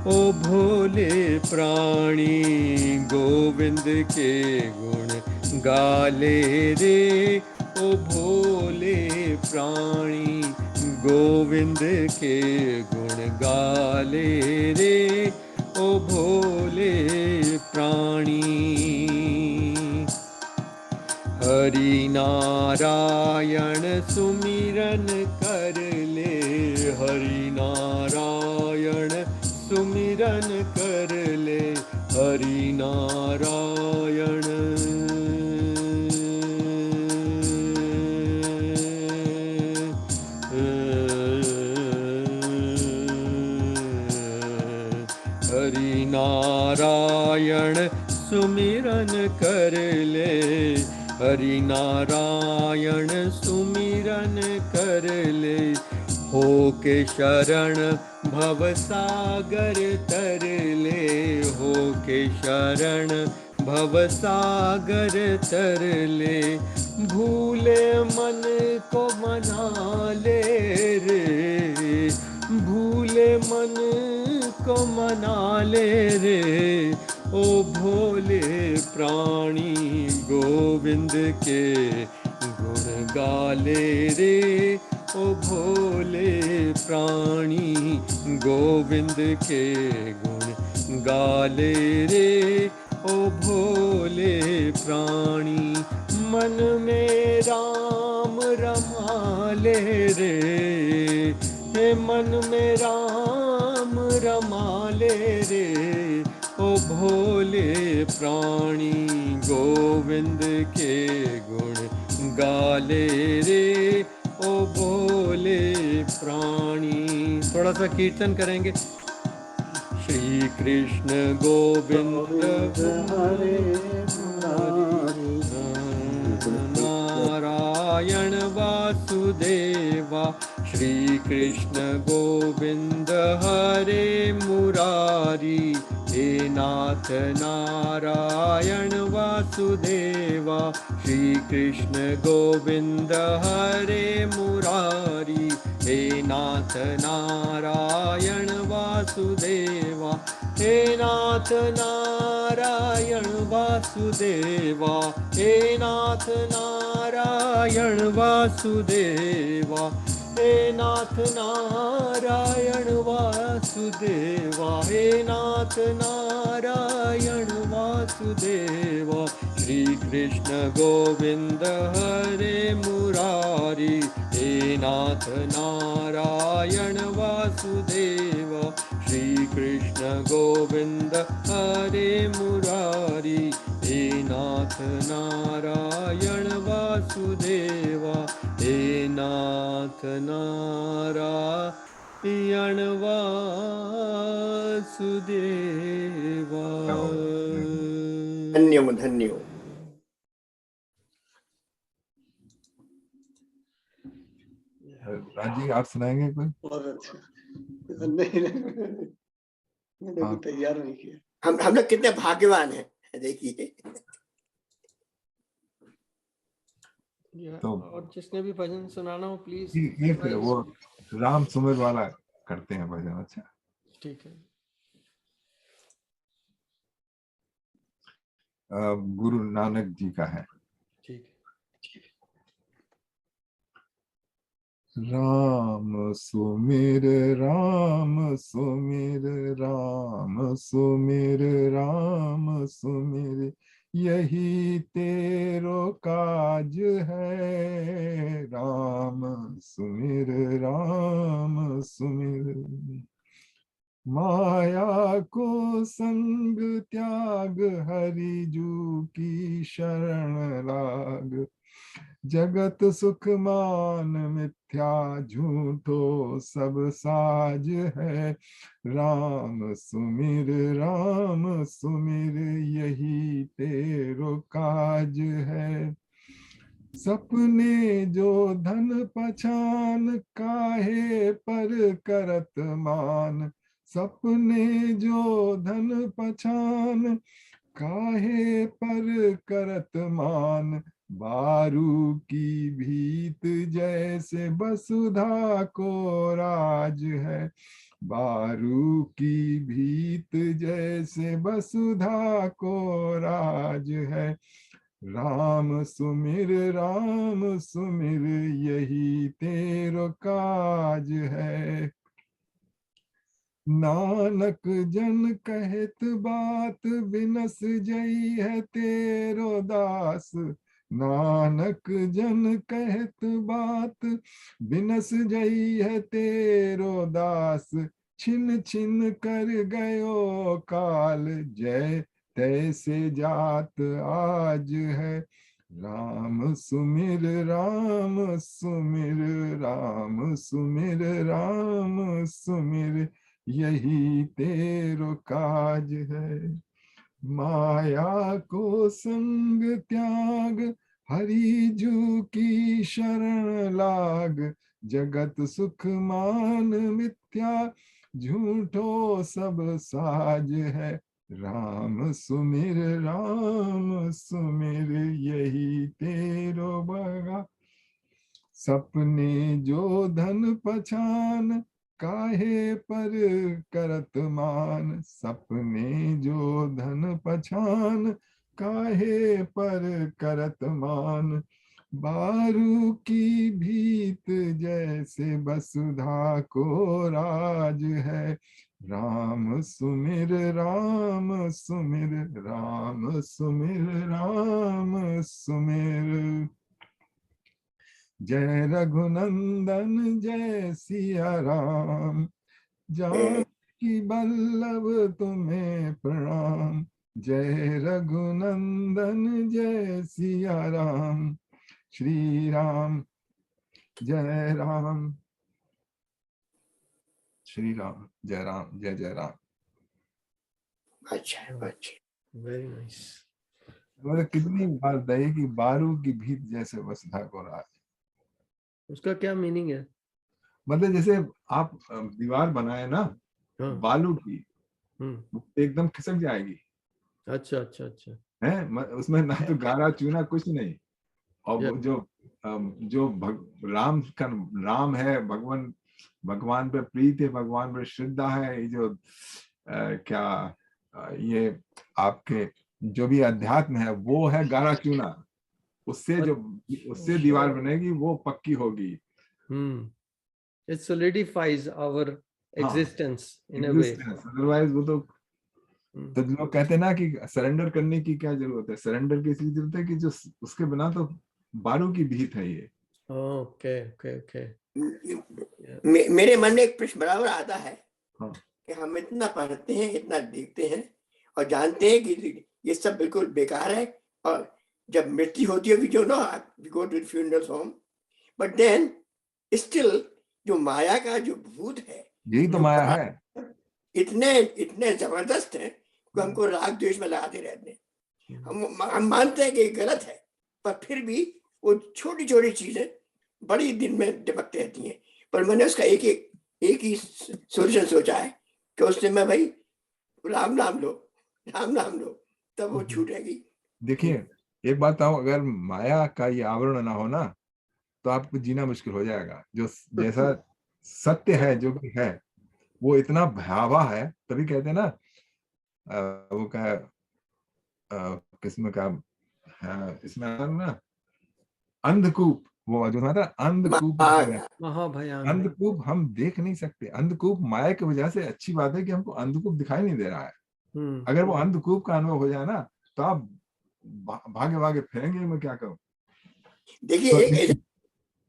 ओ भोले प्राणी गोविंद के गुण गाले रे, ओ भोले प्राणी गोविंद के गुण गाले रे, ओ भोले प्राणी। हरि नारायण सुमिरन कर ले, हरि नारायण सुमिरन कर ले, हरि नारायण। हरि नारायण सुमिरन कर ले, हरि नारायण सुमिरन कर ले, हो के शरण भव सागर तर ले, हो के शरण भव सागर तर ले, भूले मन को मना ले रे, भूले मन को मना ले रे, ओ भोले प्राणी गोविंद के गुण गाले रे, ओ भोले प्राणी गोविंद के गुण गाले रे, ओ भोले प्राणी। मन में राम रमा ले रे, हे मन में राम रमा ले रे, ओ भोले प्राणी गोविंद के गुण गाले रे, ओ भोले प्राणी। थोड़ा सा कीर्तन करेंगे। श्री कृष्ण गोविंद हरे नारायण वासुदेवा, श्री कृष्ण गोविंद हरे मुरारी, हे नाथ नारायण वासुदेवा, श्री कृष्ण गोविंद हरे मुरारी, हे नाथ नारायण वासुदेवा, हे नाथ नारायण वासुदेवा, हे नाथ नारायण वासुदेवा, हे नाथ नारायण वासुदेवा, हे नाथ नारायण वासुदेवा, श्री कृष्ण गोविंद हरे मुरारी, हे नाथ नारायण वासुदेवा, श्री कृष्ण गोविंद हरे मुरारी, हे नाथ नारायण वासुदेवा, हे नाथ नारायण वासुदेवा। धन्यो धन्यो। राजी आप सुनाएंगे कोई? बहुत अच्छा। नहीं मैंने तैयार नहीं किया। हम लोग कितने भाग्यवान हैं, देखिए। तो और जिसने भी भजन सुनाना हो प्लीज। ये फिर वो राम सुमिर वाला करते हैं भजन। अच्छा ठीक है। गुरु नानक जी का है। ठीक है। राम सुमिर राम सुमिर राम सुमिर राम सुमिर, यही तेरो काज है। राम सुमिर माया को संग त्याग, हरि जू की शरण लाग। जगत सुख मान मिथ्या झूठो सब साज है। राम सुमिर यही तेरो काज है। सपने जो धन पछान काहे पर करत मान। सपने जो धन पछान काहे पर करत मान। बारू की भीत जैसे वसुधा को राज है। बारू की भीत जैसे वसुधा को राज है। राम सुमिर यही तेरो काज है। नानक जन कहत बात बिनस जई है तेरो दास। नानक जन कहत बात बिनस जई है तेरो दास। छिन छिन कर गयो काल जय तैसे जात आज है। राम सुमिर राम सुमिर यही तेरो काज है। माया को संग त्याग हरि जू की शरण लाग। जगत सुख मान मिथ्या झूठो सब साज है। राम सुमिर यही तेरो बगा। सपने जो धन पछान काहे पर करत मान। सपने जो धन पछान काहे पर करत मान। बारू की भीत जैसे वसुधा को राज है। राम सुमिर राम सुमिर। जय रघुनंदन जय सिया राम। जानकी बल्लभ तुम्हें प्रणाम। जय रघुनंदन जय सिया राम। श्री राम जय राम। श्री राम जय राम जय जय राम। अच्छा वेरी नाइस। कितनी बार दही की बारू की भीत जैसे वसुधा को राज। उसका क्या मीनिंग है? मतलब जैसे आप दीवार बनाए ना बालू की, एकदम खिसक जाएगी। अच्छा अच्छा अच्छा है उसमें ना तो गारा चूना कुछ नहीं। और जो राम है, भगवान पे प्रीत है, भगवान पे श्रद्धा है। ये जो ये आपके जो भी अध्यात्म है वो है गारा चूना। उससे दीवार बनेगी वो पक्की होगी। It solidifies our existence in a way. Otherwise वो तो लोग कहते हैं ना कि सरेंडर करने की क्या जरूरत है। सरेंडर की इसलिए जरूरत है कि जो उसके बिना तो बारू की भीत है ये। ओके। मेरे मन में एक प्रश्न बराबर आता है कि हम इतना पढ़ते हैं, इतना देखते हैं और जानते हैं कि ये सब बिल्कुल बेकार है। और जब मृत्यु होती है, we go to the funeral home, but then still जो माया का जो भूत है, यही तो माया है। इतने जबरदस्त है कि हमको राग द्वेष में लगाते रहते हैं। हम मानते हैं कि गलत है, पर फिर भी वो छोटी छोटी चीजें बड़ी दिन में डिपकती रहती हैं। पर मैंने उसका एक ही सोल्यूशन सोचा है कि उससे मैं भाई राम नाम लो, तब वो छूटेगी। देखिए एक बात बताऊं, अगर माया का ये आवरण ना हो ना तो आपको जीना मुश्किल हो जाएगा। जो जैसा सत्य है, जो भी है वो इतना भयावह है। तभी कहते हैं ना वो क्या किस्म का इसमें ना अंधकूप, वो जो था अंधकूप, अंधकूप हम देख नहीं सकते। अंधकूप माया की वजह से अच्छी बात है कि हमको अंधकूप दिखाई नहीं दे रहा है। अगर वो अंधकूप का अनुभव हो जाए ना तो आप भागे फिरेंगे। मैं क्या कहूँ। देखिए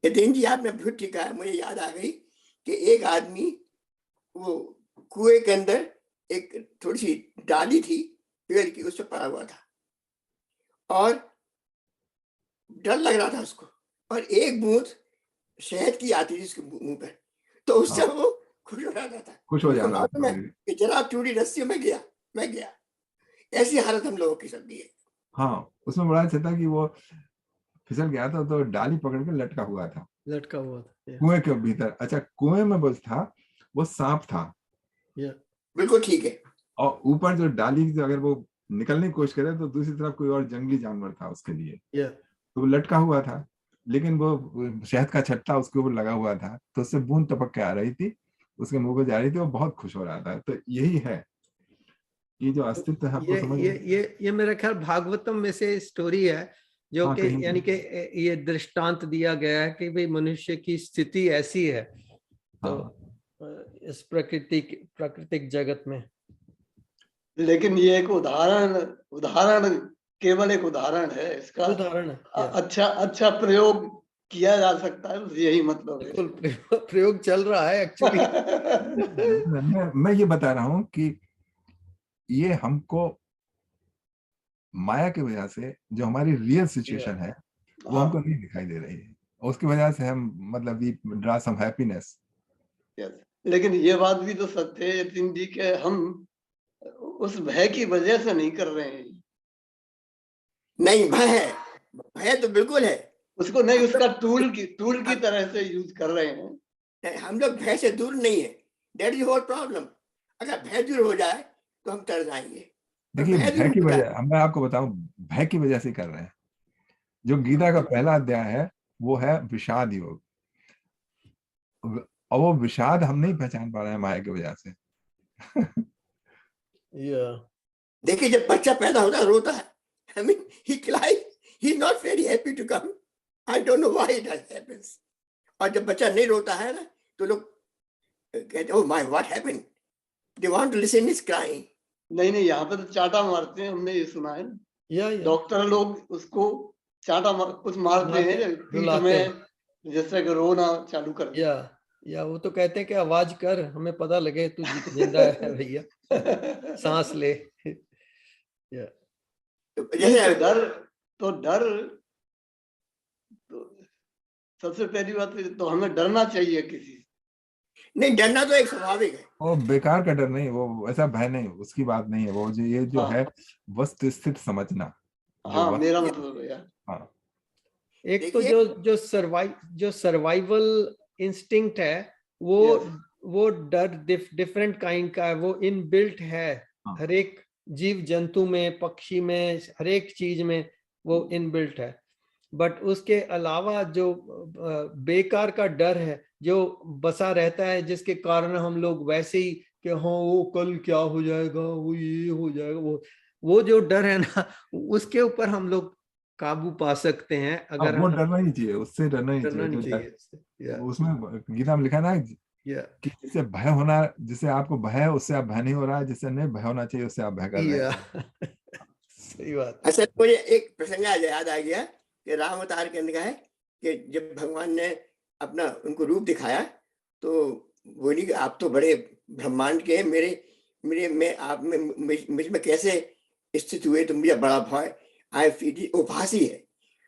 यतीन जी आपने बहुत ठीक कहा। मुझे याद आ गई कि एक आदमी वो कुएं के अंदर एक थोड़ी सी डाली थी पेड़ की, उस पर पड़ा हुआ था और डर लग रहा था उसको, और एक बूंद शहद की आती थी उसके मुंह पर, तो उससे वो खुश हो जाता था, खुश हो जाता मालूम है कि जरा चूड़ी रस्सी में मैं गया। ऐसी हालत हम लोगों की सबकी है। हाँ, उसमें बड़ा अच्छा था कि वो फिसल गया था तो डाली पकड़ के लटका हुआ था कुएं के भीतर। अच्छा, कुएं में बस था, वो सांप था। बिल्कुल ठीक है। और ऊपर जो डाली से अगर वो निकलने की कोशिश करे तो दूसरी तरफ कोई और जंगली जानवर था उसके लिए, तो वो लटका हुआ था, लेकिन वो शहद का छट्टा उसके ऊपर लगा हुआ था, तो उससे बूंद टपक के आ रही थी, उसके मुंह पे जा रही थी, वो बहुत खुश हो रहा था। तो यही है, ये जो अस्तित्व है आपको समझ ये मेरा ख्याल भागवतम में से स्टोरी है, जो हाँ, कि यानी कि ये दृष्टांत दिया गया है कि भाई मनुष्य की स्थिति ऐसी है। तो इस प्राकृतिक जगत में, लेकिन ये एक उदाहरण केवल एक उदाहरण है, इसका उदाहरण है। अच्छा प्रयोग किया जा सकता है, यही मतलब है। बिल्कुल प्रयोग चल रहा है एक्चुअली। मैं ये बता रहा हूँ कि ये हमको माया की वजह से जो हमारी रियल सिचुएशन है वो हमको नहीं दिखाई दे रही है, उसकी वजह से हम मतलब वी ड्रा सम हैप्पीनेस। लेकिन ये बात भी तो सत्य है यतीन जी के हम उस भय की वजह से नहीं कर रहे हैं। नहीं, भय तो बिल्कुल है, उसको नहीं, उसका टूल की तरह से यूज कर रहे हैं। हम लोग भय से दूर नहीं है, दैट इज होल प्रॉब्लम। अगर भय दूर हो जाए तो हम तर जाएंगे। देखिए, भय की वजह मैं आपको बताऊं, भय की वजह से कर रहे हैं। जो गीता का पहला अध्याय है वो है विषाद योग, और वो विषाद हम नहीं पहचान पा रहे हैं माया की वजह से। देखिए, जब बच्चा पैदा होता है रोता है, I mean, he cries, he's not very happy to come. I don't know why it happens. और जब बच्चा नहीं रोता है ना तो लोग कहते हैं, oh my, what happened? They want to listen his crying. नहीं, यहाँ पे तो चाटा मारते हैं, हमने ये सुना है। डॉक्टर लोग उसको कुछ मारते हैं पीठ में, जैसे कि रोना चालू कर दिया। या वो तो कहते हैं कि आवाज कर, हमें पता लगे तू जिंदा है भैया, सांस ले। डर तो सबसे पहली बात तो हमें डरना चाहिए किसी से। नहीं, डरना तो एक स्वाभाविक है, वो बेकार का डर नहीं, वो ऐसा भय नहीं, उसकी बात नहीं है। वो जो ये जो है वस्तु स्थित समझना। हाँ, मेरा मतलब है यार। हाँ, एक तो जो सर्वाइवल इंस्टिंक्ट है वो डर डिफरेंट काइंड का है, वो इनबिल्ट है हर एक जीव जंतु में, पक्षी में, हर एक चीज में वो इनबिल्ट है। बट उसके अलावा जो बेकार का डर है जो बसा रहता है, जिसके कारण हम लोग वैसे ही कि हाँ वो कल क्या हो जाएगा, वो ये हो जाएगा, वो जो डर है ना, उसके ऊपर हम लोग काबू पा सकते हैं अगर वो डरना ही चाहिए, उससे डरना ही चाहिए। उसमें गीता में लिखा ना कि जिससे भय होना, जिससे आपको भय है उससे आप भय नहीं हो रहा है, जिससे नहीं भय होना चाहिए उससे आप भय कर रहे हैं। सही बात। अच्छा, मुझे एक प्रसंग याद आ गया कि राम अवतार के अंदर है कि जब भगवान ने अपना उनको रूप दिखाया तो बोली कि आप तो बड़े ब्रह्मांड के हैं, मेरे मैं आप में मुझ में कैसे स्थित हुए, तो मुझे बड़ा भय आए, फीटी उपासी है।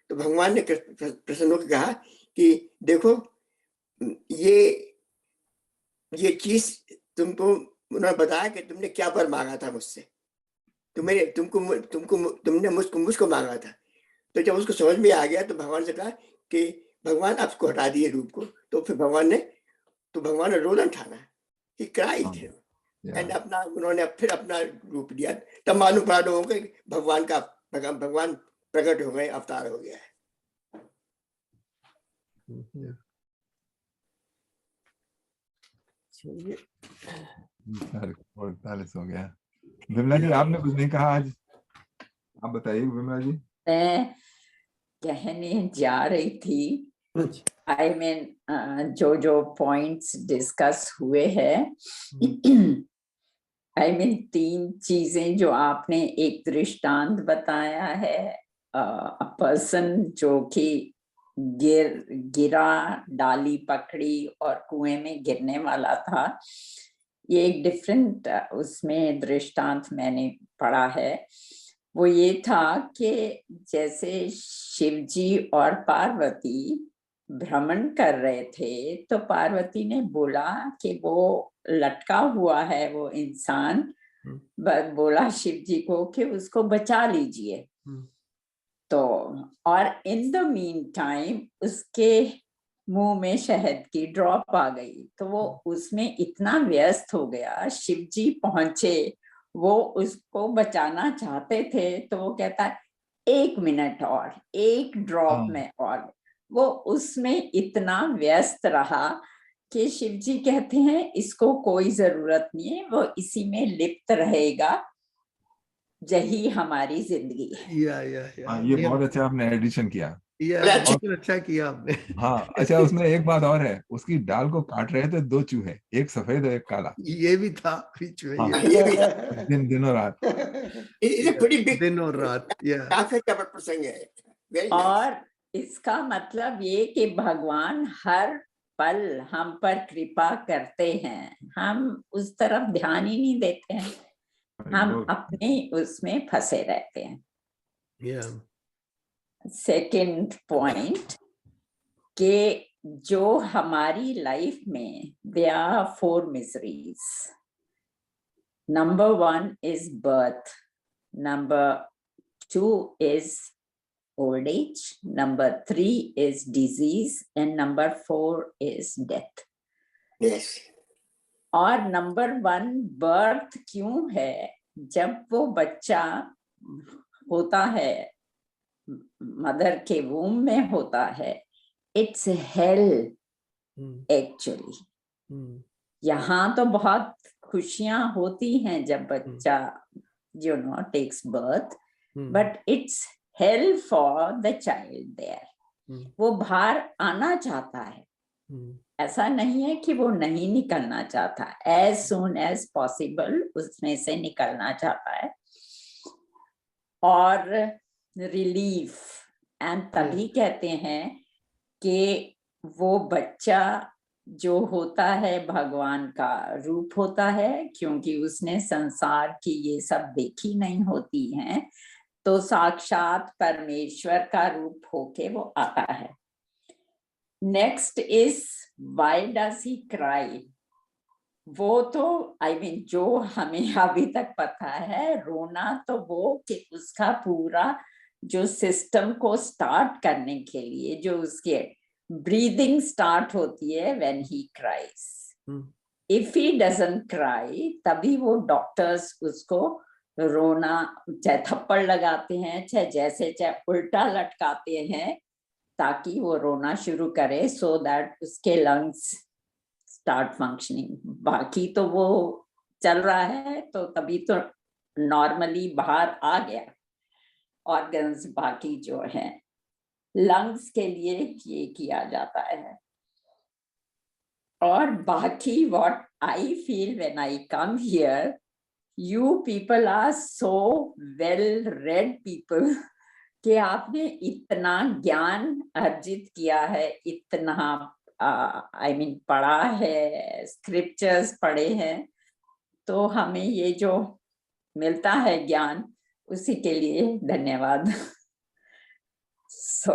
तो भगवान ने प्रसन्न होकर कहा कि देखो, ये चीज तुमको उन्होंने बताया कि तुमने क्या पर मांगा था मुझसे, तुमने मुझको मांगा था। तो जब उसको समझ में आ गया तो भगवान से कहा कि भगवान आपको हटा दिए रूप को, तो फिर भगवान ने रोदन ठाना, ही क्राइड एंड उन्होंने फिर अपना रूप दिया। तब मालूम पड़ा लोगों को भगवान प्रकट हो गए, अवतार हो गया है। हो गया। विमला जी, आपने कुछ नहीं कहा आज, आप बताइए विमला जी। मैं कहने जा रही थी, आई मीन जो पॉइंट्स डिस्कस हुए हैं, आई मीन 3 चीजें जो आपने, एक दृष्टांत बताया है, पर्सन जो कि गिरा, डाली पकड़ी और कुएं में गिरने वाला था। ये एक डिफरेंट उसमें दृष्टांत मैंने पढ़ा है। वो ये था कि जैसे शिवजी और पार्वती भ्रमण कर रहे थे, तो पार्वती ने बोला कि वो लटका हुआ है वो इंसान, बोला शिव जी को कि उसको बचा लीजिए। तो और इन द मीन टाइम उसके मुंह में शहद की ड्रॉप आ गई, तो वो उसमें इतना व्यस्त हो गया। शिव जी पहुंचे, वो उसको बचाना चाहते थे, तो वो कहता है 1 मिनट और, 1 ड्रॉप में और। वो उसमें इतना व्यस्त रहा कि शिव जी कहते हैं इसको कोई जरूरत नहीं है, वो इसी में लिप्त रहेगा, यही हमारी जिंदगी है। ये बहुत अच्छा आपने एडिशन किया। अच्छा किया आपने। हाँ, अच्छा, उसमें एक बात और है, उसकी डाल को काट रहे थे 2 चूहे, एक सफेद और एक काला। ये भी था बीच में। हाँ, ये भी था। दिन और रात। दिन और रात। काफी चपट प्रसंग है। Very nice. और इसका मतलब ये कि भगवान हर पल हम पर कृपा करते हैं, हम उस तरफ ध्यान ही नहीं देते हैं, हम अपने उसमें फंसे रहते हैं। सेकंड पॉइंट कि जो हमारी लाइफ में there are 4 miseries. Number 1 is birth, number 2 is old age, number 3 is disease, and number 4 is death. Yes. और नंबर 1 बर्थ क्यों है? जब वो बच्चा होता है, मदर के वूम में होता है, इट्स हेल एक्चुअली। यहाँ तो बहुत खुशियां होती हैं जब बच्चा takes birth, but it's hell for the child there. वो बाहर आना चाहता है, ऐसा नहीं है कि वो नहीं निकलना चाहता, एज सून एज पॉसिबल उसमें से निकलना चाहता है। और रिलीफ, एंड तभी कहते हैं कि वो बच्चा जो होता है भगवान का रूप होता है, क्योंकि उसने संसार की ये सब देखी नहीं होती हैं, तो साक्षात परमेश्वर का रूप होके वो आता है। Next is why does he cry? वो तो जो हमें अभी तक पता है, रोना तो वो कि उसका पूरा जो सिस्टम को स्टार्ट करने के लिए जो उसके ब्रीदिंग स्टार्ट होती है when he cries. If he doesn't cry, तभी वो डॉक्टर्स उसको रोना, चाहे थप्पड़ लगाते हैं, चाहे उल्टा लटकाते हैं, ताकि वो रोना शुरू करे, सो दैट उसके लंग्स स्टार्ट फंक्शनिंग। बाकी तो वो चल रहा है, तो तभी तो नॉर्मली बाहर आ गया ऑर्गन्स। बाकी जो है लंग्स के लिए ये किया जाता है। और बाकी what I feel when I come here, you people are so well read people कि आपने इतना ज्ञान अर्जित किया है, इतना पढ़ा है, स्क्रिप्चर्स पढ़े हैं, तो हमें ये जो मिलता है ज्ञान, उसी के लिए धन्यवाद। So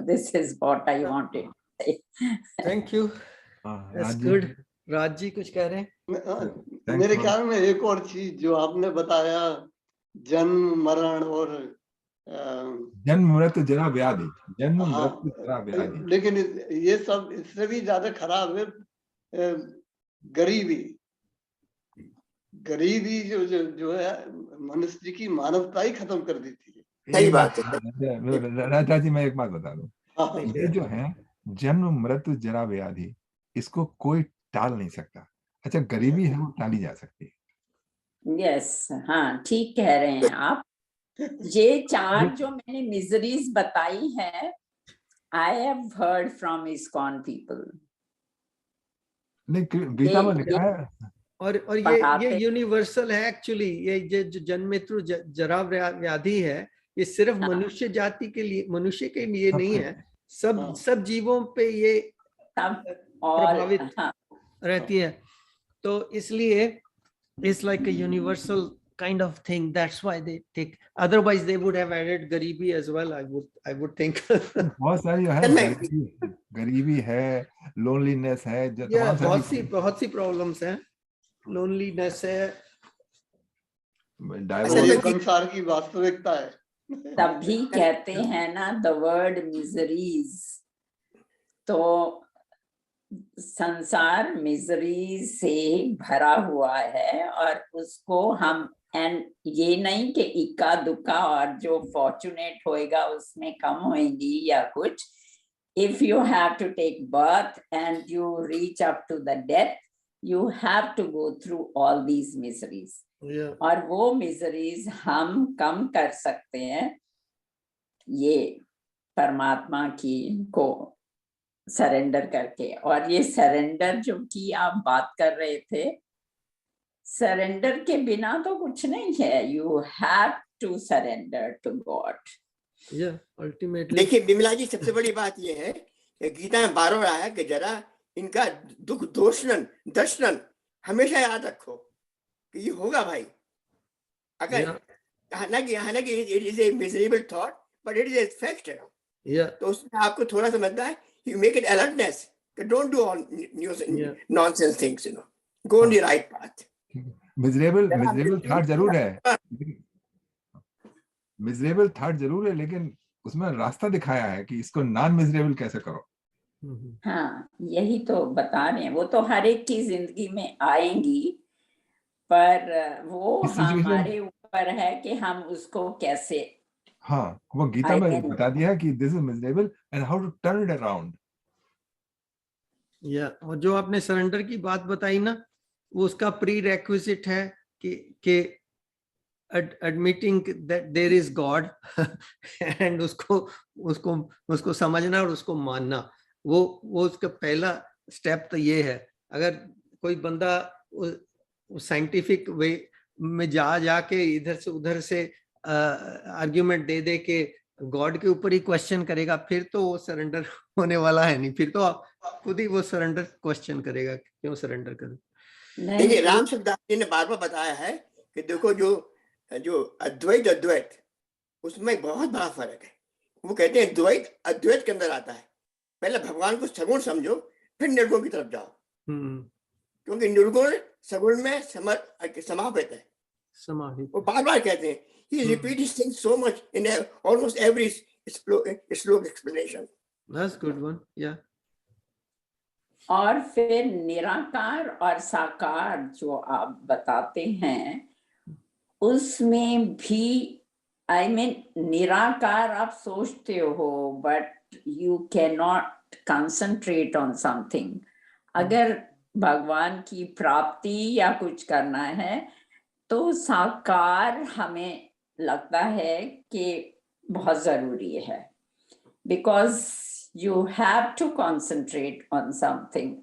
this is what I wanted to say. Thank you. That's good. Raj ji कुछ कह रहे हैं? मेरे ख्याल में एक और चीज जो आपने बताया, जन्म मरण और जन्म मृत्यु जरा व्याधि, जन्म मृत्यु जरा व्याधि, लेकिन ये सब इससे भी ज्यादा खराब है गरीबी। गरीबी जो है मनुष्य की मानवता ही खत्म कर देती है। सही बात है। राजा जी, मैं एक बात बता दूं, ये जो है जन्म मृत्यु जरा व्याधि, इसको कोई टाल नहीं सकता। अच्छा, गरीबी है वो टाली जा सकती है। यस, हाँ ठीक कह रहे हैं आप। ये 4 जो मैंने मिजरीज बताई हैं, I have heard from ISKCON people. Gita में लिखा है, और ये यूनिवर्सल है एक्चुअली। ये जो जन्म मृत्यु जरा व्याधि है, ये सिर्फ मनुष्य जाति के लिए, मनुष्य के लिए नहीं है, सब जीवों पे ये प्रभावित रहती है। तो इसलिए it's like a universal kind of thing. That's why they take. Otherwise, they would have added garibi as well. I would think. बहुत सारी है, गरीबी है, loneliness है, yeah, बहुत सी problems हैं, loneliness है, ये संसार की वास्तविकता है. तभी कहते हैं ना the word miseries. तो संसार मिजरी से भरा हुआ है और उसको हम, एंड ये नहीं कि इक्का दुक्का और जो फॉर्चुनेट होएगा उसमें कम होएगी या कुछ. If you have to take birth and you reach up to the death, you have to go through all these miseries. yeah. और वो मिजरीज हम कम कर सकते हैं ये परमात्मा की को सरेंडर करके. और ये सरेंडर जो की आप बात कर रहे थे, सरेंडर के बिना तो कुछ नहीं है. You have to surrender to God. Ultimately देखिए बिमला जी, सबसे बड़ी बात ये है कि गीता में बार बार आया कि जरा इनका दुख दर्शन हमेशा याद रखो कि ये होगा भाई. अगर हालांकि it is a miserable thought but it is a fact. तो उसमें आपको थोड़ा समझना है. You make it alertness. Don't do all nonsense things, you know. Go on the right path. Miserable thought जरूर है. Miserable thought जरूर है, लेकिन उसमें रास्ता दिखाया है कि इसको नॉन मिजरेबल कैसे करो. हाँ, यही तो बता रहे हैं. वो तो हर एक की जिंदगी में आएंगी, पर वो हमारे ऊपर है कि हम उसको कैसे. हाँ, वो गीता में बता दिया कि this is miserable and how to turn it around. और जो आपने सरेंडर की बात बताई ना, वो उसका प्री रेक्विजिट है कि admitting that there is God and उसको समझना और उसको मानना. वो उसका पहला स्टेप तो ये है. अगर कोई बंदा साइंटिफिक वे में जाके इधर से उधर से आर्ग्यूमेंट दे के गॉड के ऊपर ही क्वेश्चन करेगा, फिर तो वो सरेंडर होने वाला है नहीं. फिर तो खुद ही वो सरेंडर क्वेश्चन करेगा, क्यों सरेंडर करूं. देखिए राम सुखदास जी ने बार बार बताया है कि देखो जो अद्वैत उसमें बहुत बड़ा फर्क है. वो कहते हैं द्वैत अद्वैत के अंदर आता है. पहले भगवान को सगुण समझो, फिर निर्गुण की तरफ जाओ. क्योंकि निर्गुण सगुण में समाहित है. वो बार बार कहते हैं. He repeats these things so much in almost every slow explanation. That's good one. Yeah. और फिर निराकार और साकार जो आप बताते हैं, उसमें भी I mean निराकार आप सोचते हो, but you cannot concentrate on something. अगर भगवान की प्राप्ति या कुछ करना है तो साकार हमें लगता है कि बहुत जरूरी है. Because you have to concentrate on something.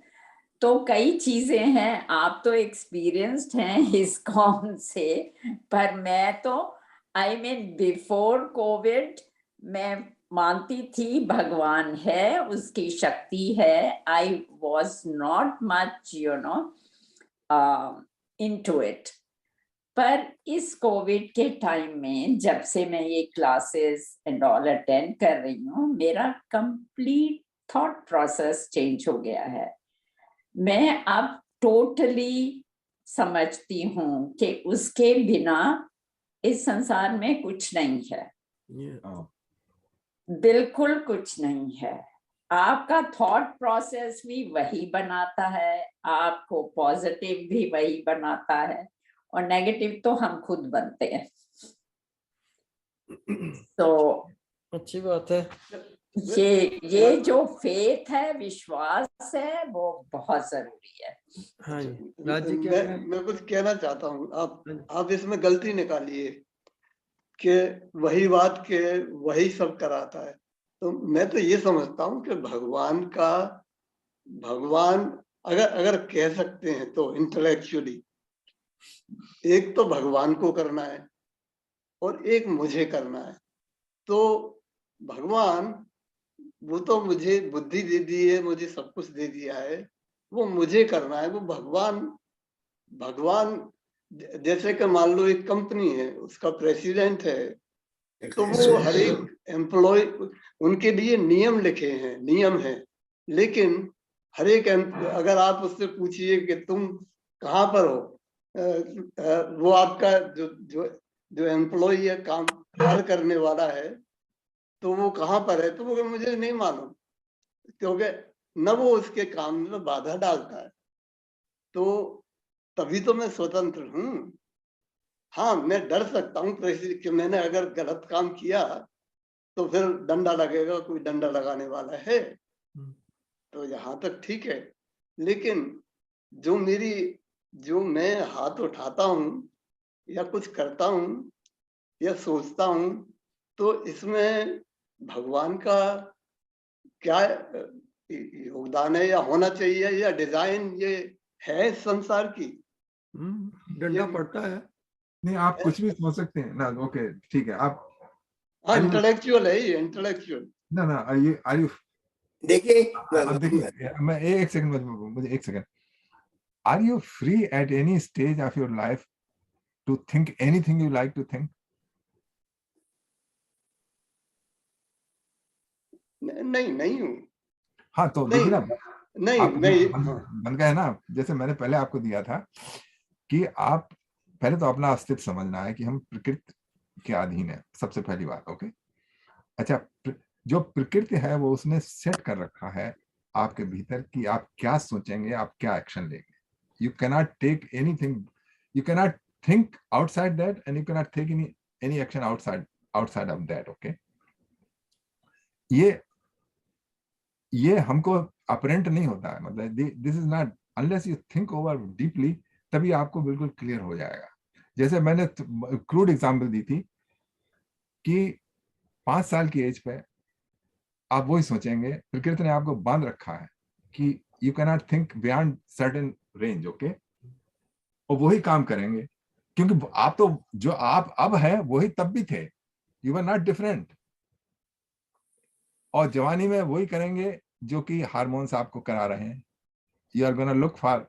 तो कई चीजें हैं. आप तो एक्सपीरियंस्ड हैं ISKCON से, पर मैं तो बिफोर कोविड मैं मानती थी भगवान है, उसकी शक्ति है. I was not much into it. पर इस कोविड के टाइम में जब से मैं ये क्लासेस एंड ऑल अटेंड कर रही हूँ, मेरा कंप्लीट थॉट प्रोसेस चेंज हो गया है. मैं अब टोटली समझती हूँ कि उसके बिना इस संसार में कुछ नहीं है. बिल्कुल कुछ नहीं है. आपका थॉट प्रोसेस भी वही बनाता है, आपको पॉजिटिव भी वही बनाता है, और नेगेटिव तो हम खुद बनते हैं. तो अच्छी बात है. ये जो फेथ है, विश्वास है, वो बहुत जरूरी है. हाँ राजी, क्या मैं कुछ कहना चाहता हूँ. आप इसमें गलती निकालिए कि वही बात के वही सब कराता है. तो मैं तो ये समझता हूँ कि भगवान अगर कह सकते हैं तो इंटेलेक्चुअली, एक तो भगवान को करना है और एक मुझे करना है. तो भगवान वो तो मुझे बुद्धि दे दी है, मुझे सब कुछ दे दिया है, वो मुझे करना है. वो भगवान जैसे कि मान लो एक कंपनी है, उसका प्रेसिडेंट है, तो वो हर एक एम्प्लॉय, उनके लिए नियम लिखे हैं, नियम है, लेकिन हर एक अगर आप उससे पूछिए कि तुम कहाँ पर हो, वो आपका जो जो जो एम्प्लॉय है, काम कार्य करने वाला है, तो वो कहाँ पर है, तो वो मुझे नहीं मालूम, क्योंकि न वो उसके काम में बाधा डालता है। तो तभी तो मैं स्वतंत्र हूँ। हाँ, मैं डर सकता हूँ कि मैंने अगर गलत काम किया तो फिर डंडा लगेगा, कोई डंडा लगाने वाला है, तो यहाँ तक ठीक है। लेकिन जो मैं हाथ उठाता हूँ या कुछ करता हूँ या सोचता हूँ, तो इसमें भगवान का क्या योगदान है या होना चाहिए, या डिजाइन ये है संसार की, डंडा पड़ता है। नहीं, आप कुछ भी सोच सकते हैं ना। ओके, ठीक है। आप इंटेलेक्चुअल है ये, इंटेलेक्चुअल। ना ये आर यू, देखिए अब देखिए, मैं एक सेकंड, मुझे एक second, are you free at any stage of your life to think anything you like to think? नहीं हूँ। हाँ, तो देखिए ना, नहीं आप मैं बन गए ना, जैसे मैंने पहले आपको दिया था कि आप पहले तो अपना अस्तित्व समझना है कि हम प्रकृति के अधीन है, सबसे पहली बात। ओके, अच्छा, जो प्रकृति है वो उसने सेट कर रखा है आपके भीतर कि आप क्या सोचेंगे, आप क्या एक्शन लेंगे। You cannot take anything, you cannot think outside that, and you cannot take any action outside of that. Okay, ये हमको अपरेंट नहीं होता है, मतलब this is not, unless you think over deeply, तभी आपको बिल्कुल क्लियर हो जाएगा। जैसे मैंने क्रूड एग्जांपल दी थी कि 5 साल की एज पे आप वही सोचेंगे, प्रकृति ने आपको बांध रखा है कि you can not think beyond certain range. Okay, और वही काम करेंगे, क्योंकि आप तो जो आप अब है वही तब भी थे, यू आर नॉट डिफरेंट। और जवानी में वही करेंगे जो कि हार्मोन्स आपको करा रहे हैं। You are gonna look for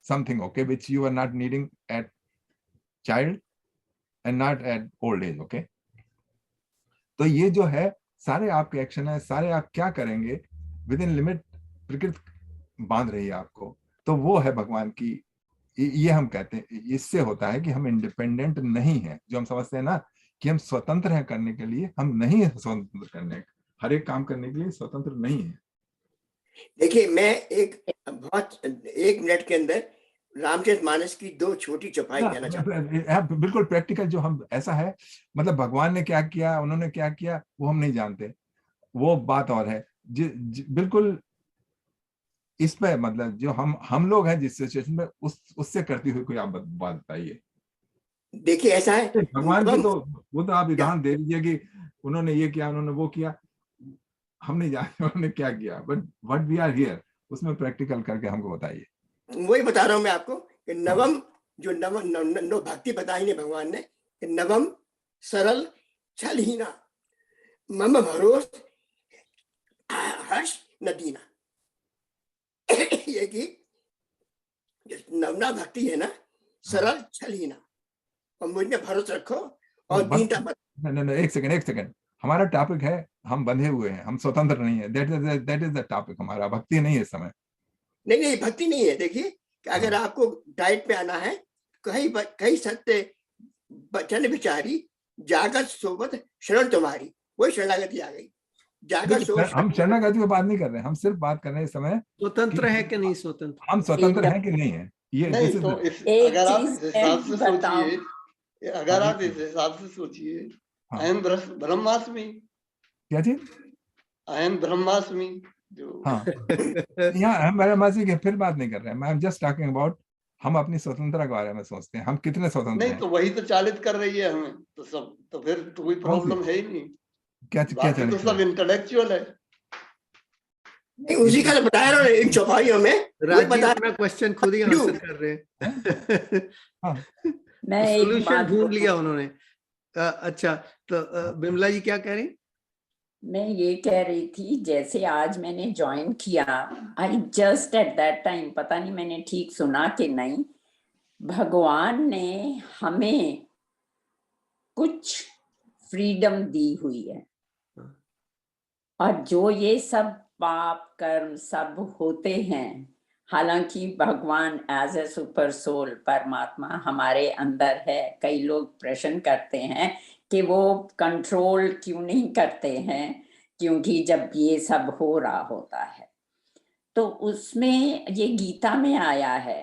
something, okay, which you are not needing at child and not at old age. Okay, तो ये जो है सारे आपके एक्शन है, सारे आप क्या करेंगे विद इन लिमिट, प्रकृति बांध रही है आपको। तो वो है भगवान की, ये हम कहते हैं, इससे होता है कि हम इंडिपेंडेंट नहीं है। जो हम समझते हैं ना कि हम स्वतंत्र हैं करने के लिए, हम नहीं है स्वतंत्र करने, हर एक काम करने के लिए स्वतंत्र नहीं है। देखिए, मैं एक मिनट के अंदर रामचरितमानस की 2 छोटी चौपाई कहना चाहता हूँ। बिल्कुल प्रैक्टिकल, जो हम ऐसा है, मतलब भगवान ने क्या किया, उन्होंने क्या किया, वो हम नहीं जानते, वो बात और है। बिल्कुल इस पे, मतलब जो हम लोग हैं जिस सिचुएशन में, उससे करती हुई कोई आप बात बताइए। देखिए, ऐसा है, भगवान की तो वो तो आप उदाहरण दे दीजिए कि उन्होंने ये किया, उन्होंने वो किया, हम नहीं जानते उन्होंने क्या किया, but what we are here, उसमें प्रैक्टिकल करके हमको बताइए। वही बता रहा हूं मैं आपको कि नवम, जो नव भक्ति बताई ने भगवान ने, नवम सरल छलहीना, मम भरोस हर्ष नदीना। ये कि नवना भक्ति है ना, सरल छलहीना, और मुझ में भरोसा रखो और दीनता मत। नहीं, एक सेकंड, हमारा टॉपिक है हम बंधे हुए हैं, हम स्वतंत्र नहीं है, दैट इज द टॉपिक हमारा, भक्ति नहीं है इस समय। नहीं, भक्ति नहीं है। देखिए कि अगर आपको डाइट पे आना है, कहीं सत्य बचन विचारी, जागत सोबत शरण तुम्हारी, वही शरणागति आ गई। जागत सोबत, हम शरणागति की बात नहीं कर रहे, हम सिर्फ बात कर रहे हैं इस समय स्वतंत्र है कि नहीं स्वतंत्र, हम स्वतंत्र हैं कि नहीं है। ये नहीं, तो अगर आप इस हिसाब से सोचिए, अगर आप इस हिसाब से सोचिए, अहम ब्रह्मास्मि, क्या चीज, अहम ब्रह्मास्मि, जो हाँ यहाँ अहम ब्रह्मास्मि की फिर बात नहीं कर रहे हैं, मैं जस्ट टॉकिंग अबाउट हम अपनी स्वतंत्रता के बारे में सोचते हैं, हम कितने स्वतंत्र नहीं हैं। तो वही तो चालित कर रही है हमें, तो सब, तो फिर तो कोई प्रॉब्लम है ही नहीं। क्या बाकी तो सब इंटेलेक्चुअल है। नहीं, उसी का बताया ना इन चौपाइयों में, राजीव अपना क्वेश्चन खुद ही आंसर कर रहे हैं। मैं सॉल्यूशन ढूंढ लिया उन्होंने। अच्छा, तो बिमला जी क्या कह रही? मैं ये कह रही थी, जैसे आज मैंने ज्वाइन किया, I just at that time, पता नहीं मैंने ठीक सुना कि नहीं, भगवान ने हमें कुछ फ्रीडम दी हुई है, और जो ये सब पाप कर्म सब होते हैं, हालांकि भगवान एज ए सुपर सोल परमात्मा हमारे अंदर है। कई लोग प्रश्न करते हैं कि वो कंट्रोल क्यों नहीं करते हैं, क्योंकि जब ये सब हो रहा होता है तो उसमें ये गीता में आया है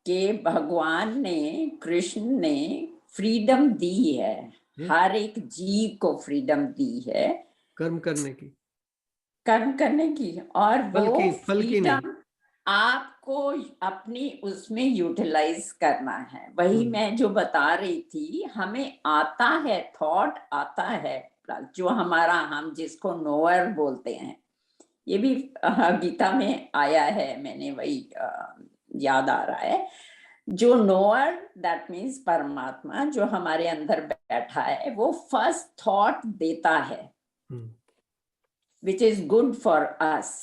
कि भगवान ने, कृष्ण ने फ्रीडम दी है, हर एक जीव को फ्रीडम दी है कर्म करने की, और वो फल की नहीं। फ्रीडम आपको अपनी उसमें यूटिलाइज करना है। वही मैं जो बता रही थी, हमें आता है, थॉट आता है, जो हमारा, हम जिसको नोअर बोलते हैं, ये भी गीता में आया है, मैंने वही याद आ रहा है। जो नोअर, दैट मीन्स परमात्मा जो हमारे अंदर बैठा है, वो फर्स्ट थॉट देता है which is good for us,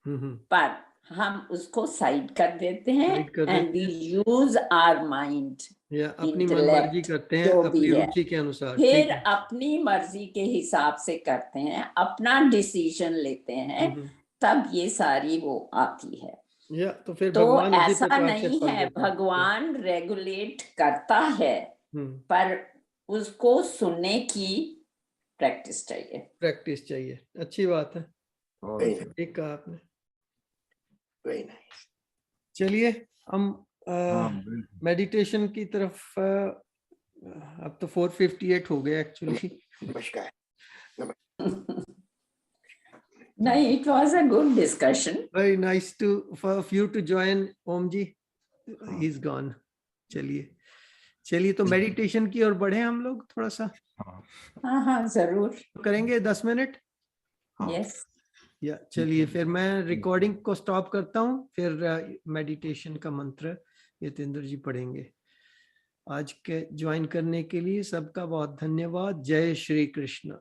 पर हम उसको साइड कर देते हैं and we use our mind, अपनी मनमर्जी करते हैं, अपनी रुचि के अनुसार, फिर अपनी मर्जी के हिसाब से करते हैं, अपना डिसीजन लेते हैं, तब ये सारी वो आती है। तो फिर तो भगवान ऐसा नहीं है, भगवान रेगुलेट करता है, पर उसको सुनने की प्रैक्टिस चाहिए। अच्छी बात है, ठीक कहा आपने। चलिए हम मेडिटेशन की तरफ, अब तो 4:58 हो गया एक्चुअली। नमस्कार। No, it was a good discussion. Very nice for you to join, Om ji. He's gone. चलिए तो मेडिटेशन की ओर बढ़े हम लोग थोड़ा सा। हाँ जरूर करेंगे 10 मिनट। यस चलिए फिर मैं रिकॉर्डिंग को स्टॉप करता हूँ, फिर मेडिटेशन का मंत्र यतेंद्र जी पढ़ेंगे। आज के ज्वाइन करने के लिए सबका बहुत धन्यवाद। जय श्री कृष्ण।